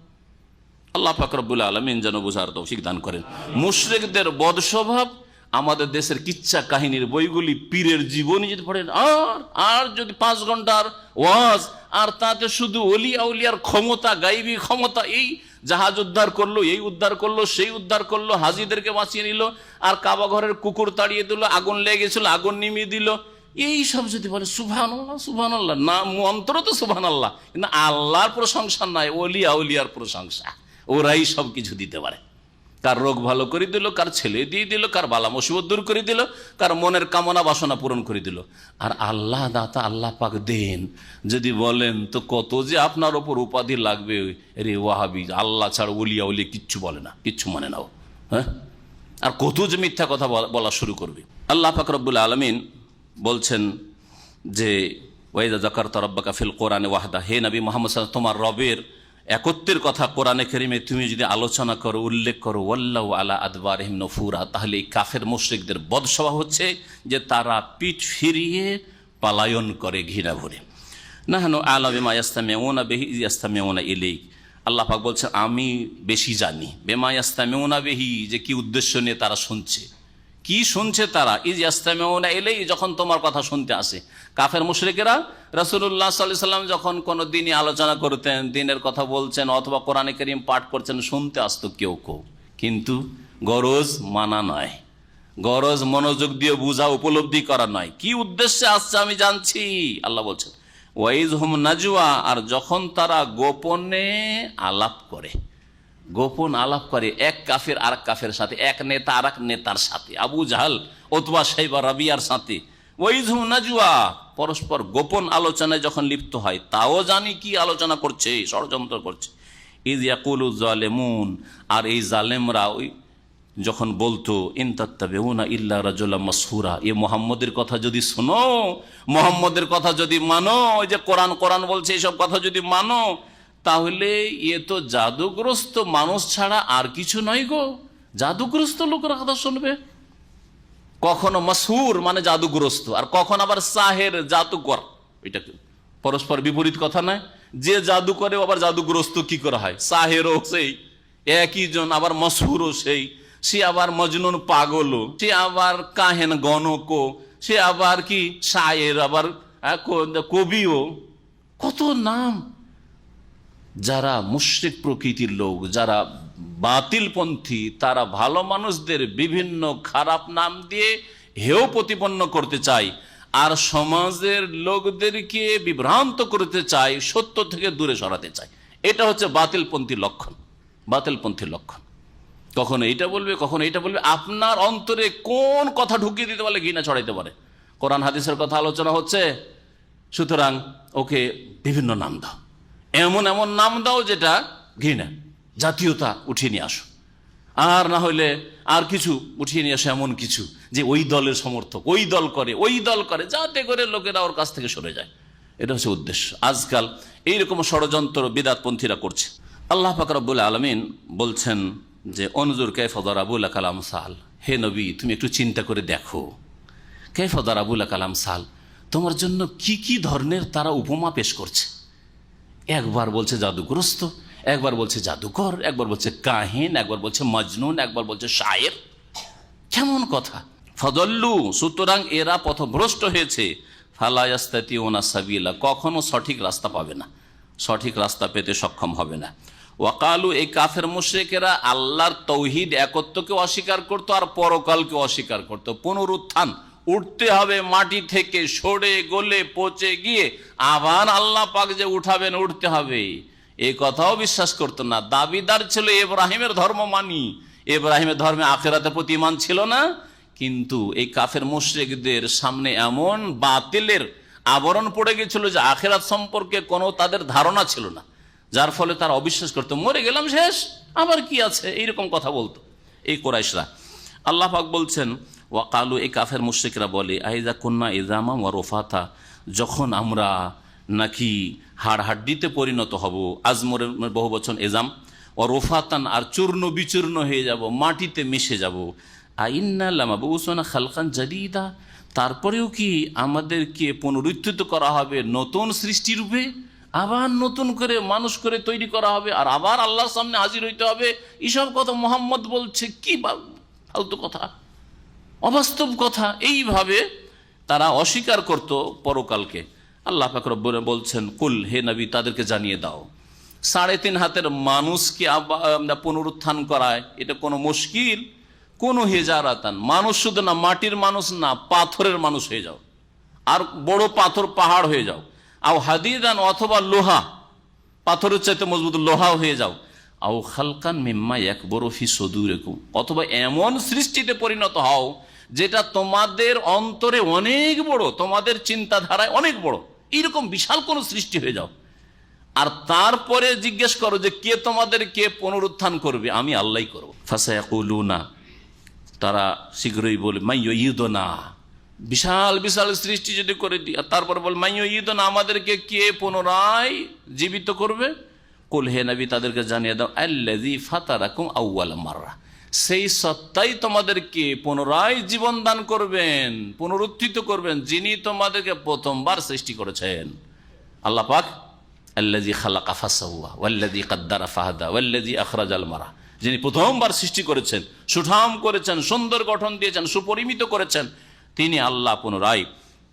আল্লাহ পাক রব্বুল আলামিন যেন বুঝার তৌফিক দান করেন। মুশরিকদের বদ স্বভাব আমাদের দেশের কিচ্ছা কাহিনীর বইগুলি, পীরের জীবনী যদি পড়েন, আর যদি 5 ঘন্টার ওয়াজ, আর তাতে শুধু ওলি আউলিয়ার ক্ষমতা, গাইবী ক্ষমতা, এই জাহাজ উদ্ধার করলো, এই উদ্ধার করলো, সেই উদ্ধার করলো, হাজিদেরকে বাঁচিয়ে নিল, আর কাবা ঘরের কুকুর তাড়িয়ে দিল, আগুন লেগে গেছিল আগুন নিমিয়ে দিল, এই সব যদি বলে সুবহানাল্লাহ সুবহানাল্লাহ, না মন্ত্র তো সুবহানাল্লাহ, কিন্তু আল্লাহর প্রশংসা নাই, ওলি আউলিয়ার প্রশংসা, ওরাই সব কিছু দিতে পারে। কার রোগ ভালো করে দিল, কার ছেলে দিয়ে দিল, কার বালা মুসিবত দূর করে দিল, কার মনের কামনা বাসনা পূরণ করে দিল। আর আল্লাহ দাতা, আল্লাহ পাক দেন যদি বলেন তো কত যে আপনার ওপর উপাধি লাগবে। রে ওয়াহাবি, আল্লাহ ছাড়া ওলিয়া উলিয়া কিচ্ছু বলে না, কিচ্ছু মানে নাও, হ্যাঁ, আর কত যে মিথ্যা কথা বলা শুরু করবে। আল্লাহ পাক রব্বুল আলামিন বলছেন যে ওয়াইদা যাকারতা রাব্বাকা ফিল কোরআনে ওয়াহদা, হে নবী মুহাম্মদ সাল্লাল্লাহু আলাইহি ওয়াসাল্লাম, তোমার রবের একত্বের কথা কোরআনে কারিমে তুমি যদি আলোচনা করো, উল্লেখ করো, ওয়াল্লাহু আলা আদবারিহিম নুফুরা, তাহলে এই কাফের মুশরিকদের বদস্বভাব হচ্ছে যে তারা পিঠ ফিরিয়ে পালায়ন করে ঘৃণা ভরে। নাহনু আ'লামু বিমা ইয়াসতামিউনা বিহি ইয ইয়াসতামিউনা ইলাইক, আল্লাহ পাক বলছেন আমি বেশি জানি, বিমা ইয়াসতামিউনা বিহি, যে কি উদ্দেশ্য নিয়ে তারা শুনছে, কি শুনছে তারা, ইয ইয়াসতামিউনা ইলাইক, যখন তোমার কথা শুনতে আসে। কাফের মুশরিকেরা রাসূলুল্লাহ সাল্লাল্লাহু আলাইহি ওয়াসাল্লাম যখন কোনো দিনই আলোচনা করতেন, দিনের কথা বলছেন অথবা কোরআনে কারীম পাঠ করছেন, শুনতে আসতো কেউ কেউ, কিন্তু গরজ মানা নয়, গরজ মনোযোগ দিয়ে বুঝা উপলব্ধি করা নয়, কি উদ্দেশ্যে আসছে আমি জানছি। আল্লাহ বলছেন ওয়াইজ হুম নাজওয়া, আর যখন তারা গোপনে আলাপ করে, গোপন আলাপ করে, এক কাফের আর কাফের সাথে, এক নেতা আর এক নেতার সাথে, আবু জাহাল, উতবা, শাইবা, রাবিয়ার সাথে ওয়াইযহুম নাজওয়া, পরস্পর গোপন আলোচনায় যখন লিপ্ত হয়, তাও জানি কি আলোচনা করছে, ষড়যন্ত্র করছে। ইয ইয়াকুলু যালিমুন, আর এই জালেমরা ওই যখন বলতো ইন তাত্তাবিউনা ইল্লা রাজুলাম মাসহুরা, এ মুহাম্মদের কথা যদি শোনো, মুহাম্মদের কথা যদি মানো, ওই যে কোরআন কোরআন বলছে এইসব কথা যদি মানো, তাহলে এ তো জাদুগ্রস্ত মানুষ ছাড়া আর কিছু নয় গো। জাদুগ্রস্ত লোকের কথা শুনবে। কখনো মাসহুর মানে জাদুগ্রস্ত, আর কখন আবার সাহের জাদুকর, এটা পরস্পর বিপরীত কথা নয়। যে জাদু করে আবার জাদুগ্রস্ত কি করে হয়? সাহেরও সেই একই জন, আবার মাসহুরও সেই, সে আবার মজনুন পাগলও, সে আবার কাহেন গণকও, সে আবার কি শায়ের, আবার কবিও, কত নাম। যারা মুশরিক প্রকৃতির লোক, যারা বাতিলপন্থী, তারা ভালো মানুষদের বিভিন্ন খারাপ নাম দিয়ে হেয় প্রতিপন্ন করতে চায়, আর সমাজের লোকদেরকে বিভ্রান্ত করতে চায়, সত্য থেকে দূরে সরাতে চায়। এটা হচ্ছে বাতিলপন্থী লক্ষণ, বাতিলপন্থী লক্ষণ। কখনো এইটা বলবে, কখনো এইটা বলবে। আপনার অন্তরে কোন কথা ঢুকিয়ে দিতে পারলে ঘৃণা ছড়াইতে পারে। কোরআন হাদিসের কথা আলোচনা হচ্ছে, সুতরাং ওকে বিভিন্ন নাম দাও, এমন এমন নাম দাও যেটা ঘৃণা, জাতীয়তা উঠিয়ে নিয়ে আসো, আর না হইলে আর কিছু উঠিয়ে নিয়ে আসো, এমন কিছু যে ওই দলের সমর্থক, ওই দল করে, ওই দল করে, যাতে করে লোকেরা ওর কাছ থেকে সরে যায়। এটা হচ্ছে উদ্দেশ্য। আজকাল এইরকম ষড়যন্ত্র বিদআতপন্থীরা করছে। আল্লাহ পাক রব্বুল আলামিন বলছেন যে অনজুর কাইফা দারাবু লাকাল আমসাল, হে নবী তুমি একটু চিন্তা করে দেখো, কাইফা দারাবু লাকাল আমসাল, তোমার জন্য কি কি ধরনের তারা উপমা পেশ করছে। একবার বলছে জাদুগ্রস্ত, একবার বলছে জাদুকর, একবার বলছে কাহিন, একবার বলছে মজনুন, একবার বলছে শায়ের। কেমন কথা! ফদল্লু, সুতরাং এরা পথভ্রষ্ট হয়েছে। ফালা ইয়াস্তাতিউনা সাবিলা, কখনো সঠিক রাস্তা পাবে না, সঠিক রাস্তা পেতে সক্ষম হবে না। ওয়াকালু, এই কাফের মুশরিকেরা আল্লাহর তৌহিদ একত্বকে অস্বীকার করত, আর পরকালকে অস্বীকার করত। পুনরুত্থান, উঠতে হবে মাটি থেকে, সরে গলে পচে গিয়ে আবার আল্লাহ পাক যে উঠাবেন, উঠতে হবে, এই কথাও বিশ্বাস করতো না। দাবিদার ছিল ইব্রাহিমের ধর্ম মানি, ইব্রাহিমের ধর্মে আখিরাতের প্রতি ঈমান ছিল না। কিন্তু এই কাফের মুশরিকদের সামনে এমন বাতিলের আবরণ পড়ে গেছিল যে আখিরাত সম্পর্কে কোনো তাদের ধারণা ছিল না, যার ফলে তারা অবিশ্বাস করতো। মরে গেলাম শেষ, আবার কি আছে, এইরকম কথা বলতো এই কুরাইশরা। আল্লাহ পাক বলছেন ওয়াকালু, এই কাফের মুশরিকরা বলে আইজা কুন্না ইজামা ওয়া রুফাতা, যখন আমরা নাকি হাড় হাড্ডিতে পরিণত হব, আজমরের বহু বচন এজাম, ও রোফাতান, আর চূর্ণ বিচূর্ণ হয়ে যাব, মাটিতে মিশে যাব। আইন্না লামাবউসুনা খালকান জাদীদা, তারপরেও কি আমাদেরকে পুনরুত্থিত করা হবে নতুন সৃষ্টি রূপে, আবার নতুন করে মানুষ করে তৈরি করা হবে, আর আবার আল্লাহর সামনে হাজির হইতে হবে। এসব কথা মোহাম্মদ বলছে, কি ফালতু কথা, অবাস্তব কথা। এইভাবে তারা অস্বীকার করত পরকালকে। আল্লাহ পাক রব্বুল বলছেন কুল, হে নবী তাদেরকে জানিয়ে দাও, 3.5 হাতের মানুষকে পুনরুত্থান করায় এটা কোনো মুশকিল? কোনো হেজারাতান, মানুষ শুধু না, মাটির মানুষ না, পাথরের মানুষ হয়ে যাও, আর বড় পাথর পাহাড় হয়ে যাও। আও হাদিদান, অথবা লোহা, পাথরের চাইতে মজবুত লোহাও হয়ে যাও। আও খালকান মিম্মা ইয়াকবুরু ফি সুদুরিকুম, অথবা এমন সৃষ্টিতে পরিণত হও যেটা তোমাদের অন্তরে অনেক বড়, তোমাদের চিন্তাধারায় অনেক বড়, এরকম বিশাল কোন সৃষ্টি হয়ে যাও। আর তারপরে জিজ্ঞেস করো যে কে তোমাদেরকে পুনরুত্থান করবে? আমি আল্লাহই করব। ফাসায়াকুলুনা, তারা শীঘ্রই বলে মাইয়ুইদুনা, বিশাল বিশাল সৃষ্টি যদি করে দিই, আর তারপর বল মাইয়ুইদুনা, আমাদেরকে কে পুনরায় জীবিত করবে? কুল, হে নবী তাদেরকে জানিয়ে দাও, আল্লাযী ফাতারাকুম আউওয়াল মাররা, সেই সত্তাই তোমাদেরকে পুনরায় জীবন দান করবেন, পুনরুত্থিত করবেন, যিনি তোমাদেরকে প্রথমবার সৃষ্টি করেছেন। আল্লাহ পাক আল্লাযী খালাকা ফাসাওয়া ওয়াল্লাযী কাদ্দারা ফাহাদা ওয়াল্লাযী আখরাজাল মারআ, যিনি প্রথমবার সৃষ্টি করেছেন, সুঠাম করেছেন, সুন্দর গঠন দিয়েছেন, সুপরিমিত করেছেন, তিনি আল্লাহ পুনরায়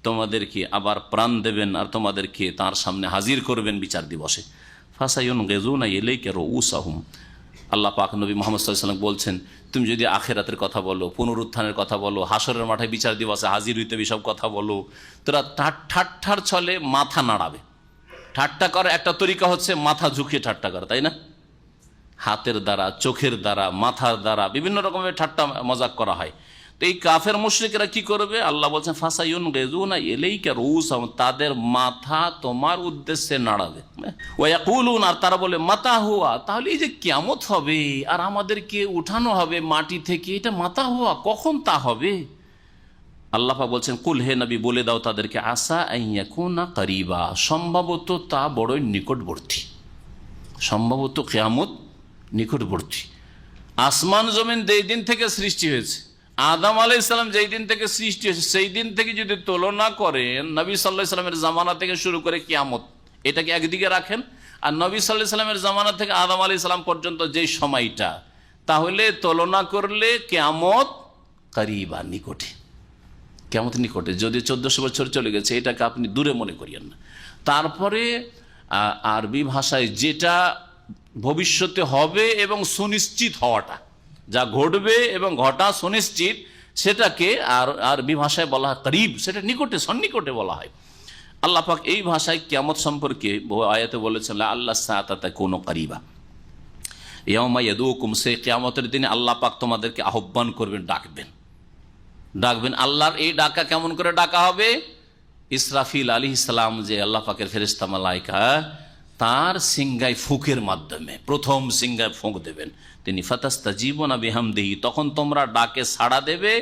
তোমাদেরকে আবার প্রাণ দেবেন, আর তোমাদেরকে তার সামনে হাজির করবেন বিচার দিবসে। ফাসায়ুনগিযুনা ইলাইকা রুউসাহুম, আল্লাহ পাক নবী মুহাম্মদ সাল্লাল্লাহু আলাইহি ওয়াসাল্লাম বলছেন, তুমি যদি আখিরাতের কথা বলো, পুনরুত্থানের কথা বলো, হাসরের মাঠে বিচার দিবসে হাজির হইতে সব কথা বলো, তোরা ঠাট্টার ছলে মাথা নাড়াবে। ঠাট্টা করার একটা তরিকা হচ্ছে মাথা ঝুঁকিয়ে ঠাট্টা করা, তাই না? হাতের দ্বারা, চোখের দ্বারা, মাথার দ্বারা বিভিন্ন রকমের ঠাট্টা মজাক করা হয়। তো এই কাফের মুশরিকরা কি করবে? আল্লাহ বলছেন ফাসায়ুন গেজুনা ইলাইকা রুউসাহুম, তাদের মাথা তোমার উদ্দেশ্যে নাড়াবে। ওয়া ইয়াকুলুন, আর তারা বলে মাতা হুয়া, তাহলে এই যে কিয়ামত হবে আর আমাদেরকে উঠানো হবে মাটি থেকে, এটা মাতা হুয়া, কখন তা হবে? আল্লাহ পাক বলছেন কুল, হে নবী বলে দাও তাদেরকে, আসা আইয়াকুনা করিবা, সম্ভবত তা বড়ই নিকটবর্তী, সম্ভবত কিয়ামত নিকটবর্তী। আসমান জমিন যেই দিন থেকে সৃষ্টি হয়েছে, আদম আলাইহিস সালাম যেই দিন থেকে সৃষ্টি হয়েছে, সেই দিন থেকে যদি তুলনা করেন নবী সাল্লাল্লাহু আলাইহি সাল্লামের জামানা থেকে শুরু করে কিয়ামত, এটাকে একদিকে রাখেন, আর নবী সাল্লাল্লাহু আলাইহি সাল্লামের জামানা থেকে আদম আলাইহিস সালাম পর্যন্ত যেই সময়টা, তাহলে তুলনা করলে কিয়ামত করিবা, নিকটে, কিয়ামত নিকটে। যদি 1400 বছর চলে গেছে, এটাকে আপনি দূরে মনে করিয়েন না। তারপরে আরবি ভাষায় যেটা ভবিষ্যতে হবে এবং সুনিশ্চিত হওয়াটা, যা ঘটবে এবং ঘটা সুনিশ্চিত, সেটাকে আরবি ভাষায় বলা হয় করিব, সেটা নিকটে, সন্নিকটে বলা হয়। আল্লাহ পাক এই ভাষায় কিয়ামত সম্পর্কে আয়াতে বলেছেন আল্লাহ সাআতা কোন করিবা, ইয়াউমা ইয়াদুকুম, সে কিয়ামতের দিনে আল্লাহ পাক তোমাদেরকে আহ্বান করবেন, ডাকবেন। আল্লাহর এই ডাকা কেমন করে ডাকা হবে? ইসরাফিল আলাইহিস সালাম, যে আল্লাহ পাকের ফেরেশতা মালাইকা, তার সিংগায় ফুঁকের মাধ্যমে প্রথম সিংগায় ফুঁক দেবেন তিনি। ফাতাস্তাজিবুনা বিহামদিহি, তখন তোমরা ডাকে সাড়া দেবে,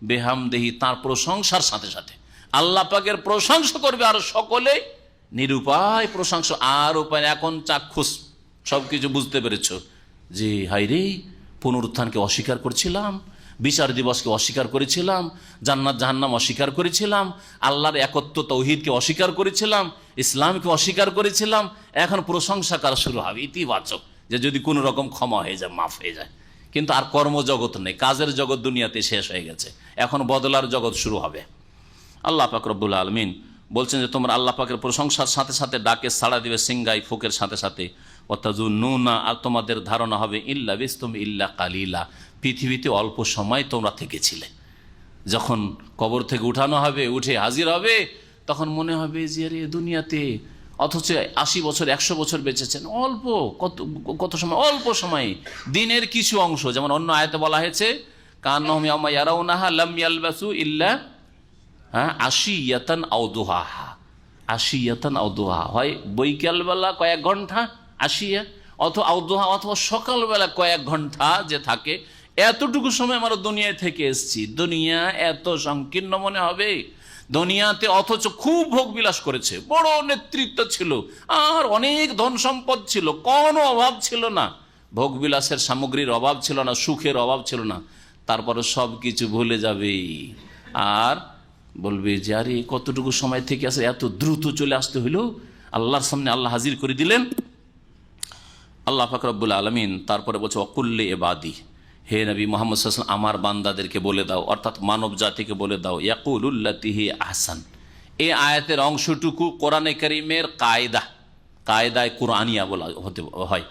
বিহামদিহি, তার প্রশংসার সাথে সাথে আল্লাহ পাকের প্রশংসা করবে, আর সকলে নিরুপায় প্রশংসা, আর উপায় এখন চাক্ষুষ সবকিছু বুঝতে পেরেছ যে হায়রে, পুনরুত্থানকে অস্বীকার করছিলাম, বিচার দিবসকে অস্বীকার করেছিলাম, জান্নাত জাহান্নাম অস্বীকার করেছিলাম, আল্লাহর একত্ব তৌহিদকে অস্বীকার করেছিলাম, ইসলামকে অস্বীকার করেছিলাম, এখন প্রশংসা করা শুরু হবে ইতিবাচক, যে যদি কোনো রকম ক্ষমা হয়ে যায়, মাফ হয়ে যায়। কিন্তু আর কর্মজগৎ নেই, কাজের জগৎ দুনিয়াতে শেষ হয়ে গেছে, এখন বদলার জগৎ শুরু হবে। আল্লাহ পাক রব্বুল আলামিন বলছেন যে তোমরা আল্লাহ পাকের প্রশংসার সাথে সাথে ডাকে সাড়া দিবে, সিংগাই ফুকের সাথে সাথে। ওয়াতাজুন্নুনা, আর তোমাদের ধারণা হবে ইল্লা বিস্তুম ইল্লা কালিলা, পৃথিবীতে অল্প সময় তোমরা থেকেছিলে। যখন কবর থেকে উঠানো হবে, উঠে হাজির হবে, তখন মনে হবে যে আরে দুনিয়াতে, অথচ 80 বছর 100 বছর বেঁচেছেন, অল্প কত সময়, অল্প সময়, দিনের কিছু অংশ। যেমন অন্য আয়াতে বলা হয়েছে কান্নাহুম ইয়াওমা ইয়ারাউনাহা লাম ইয়ালবাসু ইল্লা আশিয়াতান আও দুহাহা, আশিয়াতান আও দুহা, হয় বৈকালবেলা কয়েক ঘন্টা আশিয়া, অথবা আউদোহা, অথবা সকালবেলা কয়েক ঘন্টা যে থাকে, এতটুকু সময় আমরা দুনিয়ায় থেকে এসেছি। দুনিয়া এত সংকীর্ণ মনে হবে দুনিয়াতে, অথচ খুব ভোগ বিলাস করেছে, বড় নেতৃত্ব ছিল, আর অনেক ধন সম্পদ ছিল, কোনো অভাব ছিল না, ভোগ বিলাসের সামগ্রীর অভাব ছিল না, সুখের অভাব ছিল না। তারপরে সব কিছু ভুলে যাবে, আর বলবে যে আরে কতটুকু সময় থেকে আসে, এত দ্রুত চলে আসতে হইলো, আল্লাহর সামনে আল্লাহ হাজির করে দিলেন। আল্লাহ পাক রব্বুল আলামিন তারপরে বলছে ওয়াকুল্লি ইবাদি, হে নবী মুহাম্মদ সাল্লাল্লাহু আলাইহি ওয়াসাল্লাম, আমার বান্দাদেরকে বলে দাও, অর্থাৎ মানব জাতিকে বলে দাও, ইয়াকুলুল্লাতি হি আহসান। এই আয়াতের অংশটুকু কোরআনে কারীমের কায়দায় কুরআনিয়া বলা হতে হয়,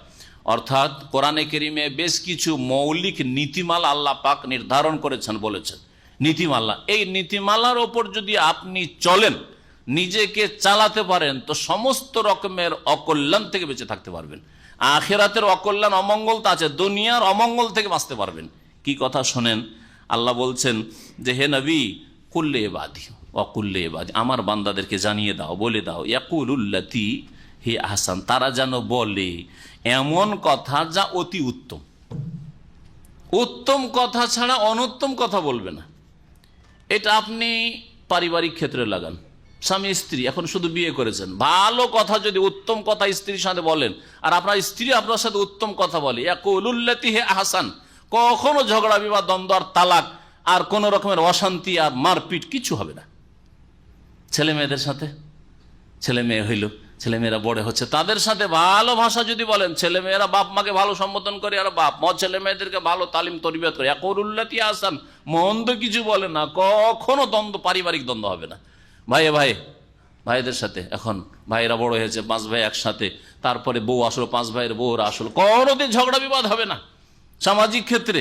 অর্থাৎ কোরআনে কারীমে বেশ কিছু মৌলিক নীতিমালা আল্লাহ পাক নির্ধারণ করেছেন, বলেছেন নীতিমালা। এই নীতিমালার ওপর যদি আপনি চলেন, নিজেকে চালাতে পারেন, তো সমস্ত রকমের অকল্যাণ থেকে বেঁচে থাকতে পারবেন। আখিরাতের অকল্যাণ অমঙ্গল তো আছে, দুনিয়ার অমঙ্গল থেকে বাঁচতে পারবেন। কি কথা শোনেন, আল্লাহ বলছেন যে হে নবী কুল্লে ইবাদি ওয়াকুল্লে ইবাদি, আমার বান্দাদেরকে জানিয়ে দাও, বলে দাও, ইয়াকুলুল্লাতি হি আহসান, তারা যেন বলে এমন কথা যা অতি উত্তম, উত্তম কথা ছাড়া অনুত্তম কথা বলবে না। এটা আপনি পারিবারিক ক্ষেত্রে লাগান, স্বামী স্ত্রী এখন শুধু বিয়ে করেছেন, ভালো কথা যদি উত্তম কথা স্ত্রীর সাথে বলেন, আর আপনার স্ত্রী আপনার সাথে উত্তম কথা বলে, ইয়াকুলুল্লাতি হি আহসান, কখনো ঝগড়া বিবাদ দ্বন্দ্ব আর তালাক আর কোন রকমের অশান্তি আর মারপিট কিছু হবে না। ছেলে মেয়েদের সাথে, ছেলে মেয়ে হইল, ছেলে মেয়েরা বড় হচ্ছে, তাদের সাথে ভালো ভাষা যদি বলেন, ছেলে মেয়েরা বাপ মাকে ভালো সম্বোধন করে, আর বাপ মা ছেলে মেয়েদেরকে ভালো তালিম তরবিয়ত করে, ইয়াকুলুল্লাতি আহসান, মন্দ কিছু বলে না, কখনো দ্বন্দ্ব, পারিবারিক দ্বন্দ্ব হবে না। ভাইদের সাথে, এখন ভাইরা বড় হয়েছে, 5 ভাই একসাথে, তারপরে বউ আসলো, 5 ভাইয়ের বউরা আসলো, কোনোদিন ঝগড়া বিবাদ হবে না। সামাজিক ক্ষেত্রে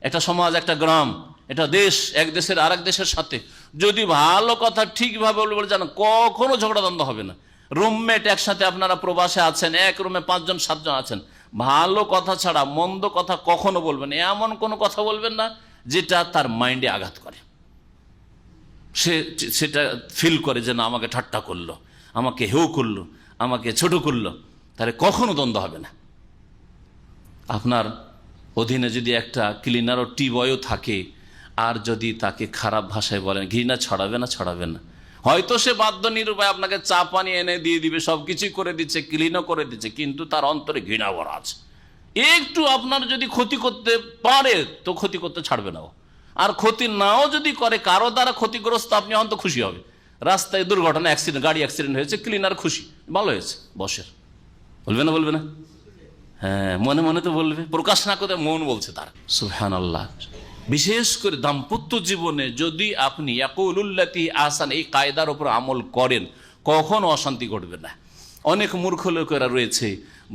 একটা সমাজ, একটা গ্রাম, এটা দেশ, এক দেশের আর এক দেশের সাথে যদি ভালো কথা ঠিকভাবে বলে জানো, কখনো ঝগড়া দ্বন্দ্ব হবে না। রুমমেট একসাথে, আপনারা প্রবাসে আছেন, এক রুমে 5 জন 7 জন আছেন, ভালো কথা ছাড়া মন্দ কথা কখনো বলবেন, এমন কোনো কথা বলবেন না যেটা তার মাইন্ডে আঘাত করে, সেটা ফিল করে যে না আমাকে ঠাট্টা করলো, আমাকে হেউ করলো, আমাকে ছোট করলো, তাহলে কখনো দ্বন্দ্ব হবে না। আপনার অধীনে যদি একটা ক্লিনার ও টি বয়ও থাকে, আর যদি তাকে খারাপ ভাষায় বলেন, ঘৃণা ছড়াবে না? ছড়াবে না। হয়তো সে বাধ্য নিরুপায় আপনাকে চা পানি এনে দিয়ে দিবে, সব কিছুই করে দিচ্ছে, ক্লিনও করে দিচ্ছে, কিন্তু তার অন্তরে ঘৃণা ভরা আছে। একটু আপনার যদি ক্ষতি করতে পারে তো ক্ষতি করতে ছাড়বে না। আর ক্ষতি নাও যদি করে, কারো দ্বারা ক্ষতিগ্রস্ত, আপনি অন্ত খুশি হবে। রাস্তায় দুর্ঘটনা, অ্যাক্সিডেন্ট, গাড়ি অ্যাক্সিডেন্ট হয়েছে, ক্লিনার খুশি, ভালো হয়েছে, বসের, বলবে না? বলবে না? হ্যাঁ, মনে মনে তো বলবে, প্রকাশ না করে মন বলছে তার। সুবহানাল্লাহ। বিশেষ করে দাম্পত্য জীবনে যদি আপনি ইয়াকুলুল্লাতি আহসান এই কায়দার উপর আমল করেন, কখনো অশান্তি ঘটবে না। অনেক মূর্খ লোকেরা রয়েছে,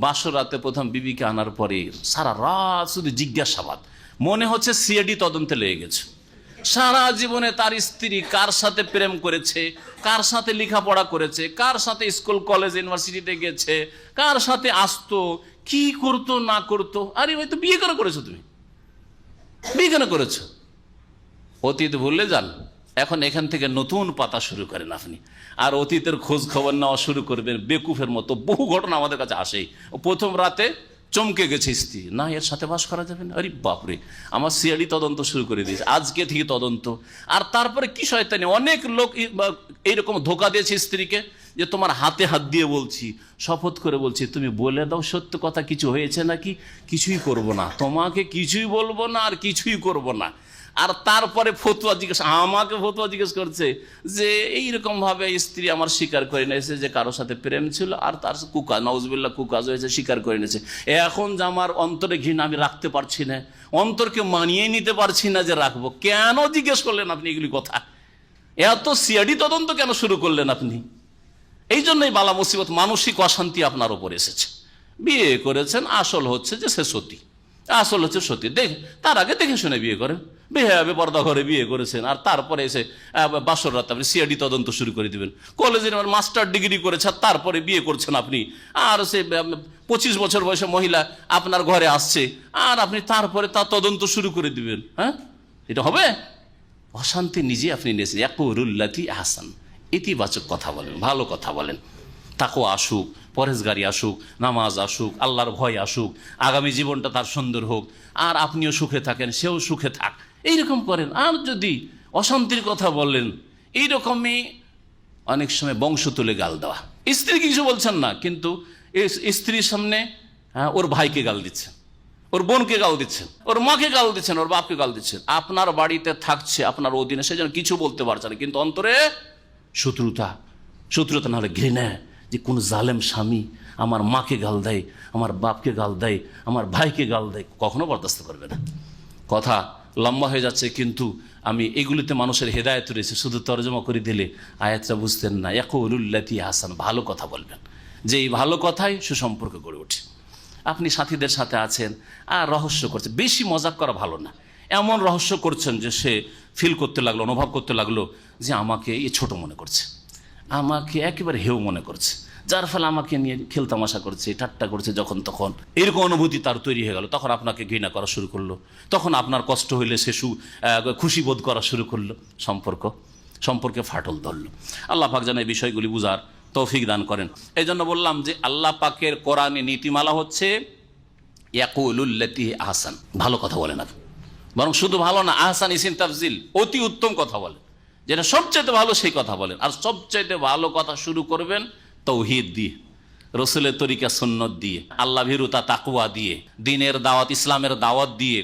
বাসর রাতে প্রথম বিবিকে আনার পরে সারা রাত শুধু জিজ্ঞাসাবাদ, মনে হচ্ছে সিআইডি তদন্তে লেগে গেছে। সারা জীবনে তার স্ত্রী কার সাথে প্রেম করেছে, কার সাথে লেখাপড়া করেছে, কার সাথে স্কুল কলেজ ইউনিভার্সিটিতে গেছে, কার সাথে আসতো, কি করতো না করতো। আরে ভাই, তো বিয়ে কেন করেছো তুমি? বিয়ে কেন করেছো? অতীত ভুলে যান, এখন এখান থেকে নতুন পাতা শুরু করেন আপনি। আর অতীতের খোঁজ খবর নেওয়া শুরু করবেন বেকুফের মতো। বহু ঘটনা আমাদের কাছে আসেই। প্রথম রাতে চমকে গেছে স্ত্রী, না এর সাথে বাস করা যাবে না। আরে বাপরে, আমার সিআইডি তদন্ত শুরু করে দিয়েছে, আজকে থেকে তদন্ত। আর তারপরে কি শয়তানি, অনেক লোক এইরকম ধোকা দিয়েছে স্ত্রীকে, যে তোমার হাতে হাত দিয়ে বলছি, শপথ করে বলছি, তুমি বলে দাও সত্য কথা, কিছু হয়েছে নাকি? কিছুই করব না, তোমাকে কিছুই বলবো না, আর কিছুই করব না। আর তারপরে ফতুয়া জিজ্ঞেস, আমাকে ফতুয়া জিজ্ঞেস করছে যে এইরকম ভাবে স্ত্রী আমার স্বীকার করে নিয়েছে যে কারোর সাথে প্রেম ছিল, আর তার কুকাজ, নাউজুবিল্লাহ, কুকাজ হয়েছে, স্বীকার করে নিয়েছে। এখন যে আমার অন্তরে ঘৃণা আমি রাখতে পারছি না, অন্তরকে মানিয়ে নিতে পারছি না যে রাখবো। কেন জিজ্ঞেস করলেন আপনি এগুলি কথা? এত সিআইডি তদন্ত কেন শুরু করলেন আপনি? এই জন্যই বালা মুসিবত, মানসিক অশান্তি আপনার উপর এসেছে। বিয়ে করেছেন, আসল হচ্ছে যে সে সতী, আসল হচ্ছে সতী। তার আগে দেখে শুনে বিয়ে করেন, বেহাবে পর্দা ঘরে বিয়ে করেছেন, আর তারপরে এসে বাসর রাত আপনি সিআইডি তদন্ত শুরু করে দিবেন। কলেজে মাস্টার ডিগ্রি করেছে, তারপরে বিয়ে করছেন আপনি, আর সে 25 বছর বয়সে মহিলা আপনার ঘরে আসছে, আর আপনি তারপরে তার তদন্ত শুরু করে দিবেন। হ্যাঁ, এটা হবে? অশান্তি নিজে আপনি নিয়েছেন। ইয়াকুলুল্লাতি আহসান, ইতিবাচক কথা বলেন, ভালো কথা বলেন, তাকওয়া আসুক, পরহেজগারি আসুক, নামাজ আসুক, আল্লাহর ভয় আসুক, আগামী জীবনটা তার সুন্দর হোক, আর আপনিও সুখে থাকেন, সেও সুখে থাক, এইরকম করেন। আর যদি অশান্তির কথা বললেন, এইরকমই অনেক সময় বংশ তুলে গাল দেওয়া। স্ত্রী কিছু বলছেন না, কিন্তু স্ত্রীর সামনে ওর ভাইকে গাল দিচ্ছেন, ওর বোনকে গাল দিচ্ছেন, ওর মাকে গাল দিচ্ছেন, ওর বাপকে গাল দিচ্ছেন। আপনার বাড়িতে থাকছে, আপনার অধীনে, সে যেন কিছু বলতে পারছে না, কিন্তু অন্তরে শত্রুতা, শত্রুতা না হলে ঘৃণা, যে কোন জালেম স্বামী আমার মাকে গাল দেয়, আমার বাপকে গাল দেয়, আমার ভাইকে গাল দেয়, কখনো বরদাস্ত করবে না। কথা লম্বা হয়ে যাচ্ছে, কিন্তু আমি এগুলিতে মানুষের হেদায়েত রয়েছে, শুধু তর্জমা করে দিলে আয়াতটা বুঝতেন না। ইয়াকুলুল্লাতি আহসান, ভালো কথা বলবেন, যে এই ভালো কথাই সুসম্পর্ক গড়ে ওঠে। আপনি সাথীদের সাথে আছেন আর রহস্য করছেন, বেশি মজাক করা ভালো না। এমন রহস্য করছেন যে সে ফিল করতে লাগলো, অনুভব করতে লাগলো যে আমাকে এ ছোট মনে করছে, আমাকে একেবারে হেউ মনে করছে, যার ফলে আমাকে নিয়ে খেলতামাশা করছে, ঠাট্টা করছে, যখন তখন এরকম অনুভূতি তার তৈরি হয়ে গেল। তখন আপনাকে ঘৃণা করা শুরু করলো, তখন আপনার কষ্ট হইলে সে খুশি বোধ করা শুরু করলো, সম্পর্কে ফাটল ধরলো। আল্লাহ পাক যেন এই বিষয়গুলি বুঝার তৌফিক দান করেন। এই জন্য বললাম যে আল্লাহ পাকের কোরআনে নীতিমালা হচ্ছে ইয়াকুলুল্লাতি আহসান, ভালো কথা বলেন আপনি, বরং শুধু ভালো না, আহসান ইসিন তাফজিল, অতি উত্তম কথা বলেন, যেটা সবচাইতে ভালো সেই কথা বলেন। আর সবচাইতে ভালো কথা শুরু করবেন তৌহিদ দিয়ে, রসুলের তরিকা সুন্নত দিয়ে, আল্লাহ ভীরুতা তাকওয়া দিয়ে, দ্বীনের দাওয়াত, ইসলামের দাওয়াত দিয়ে,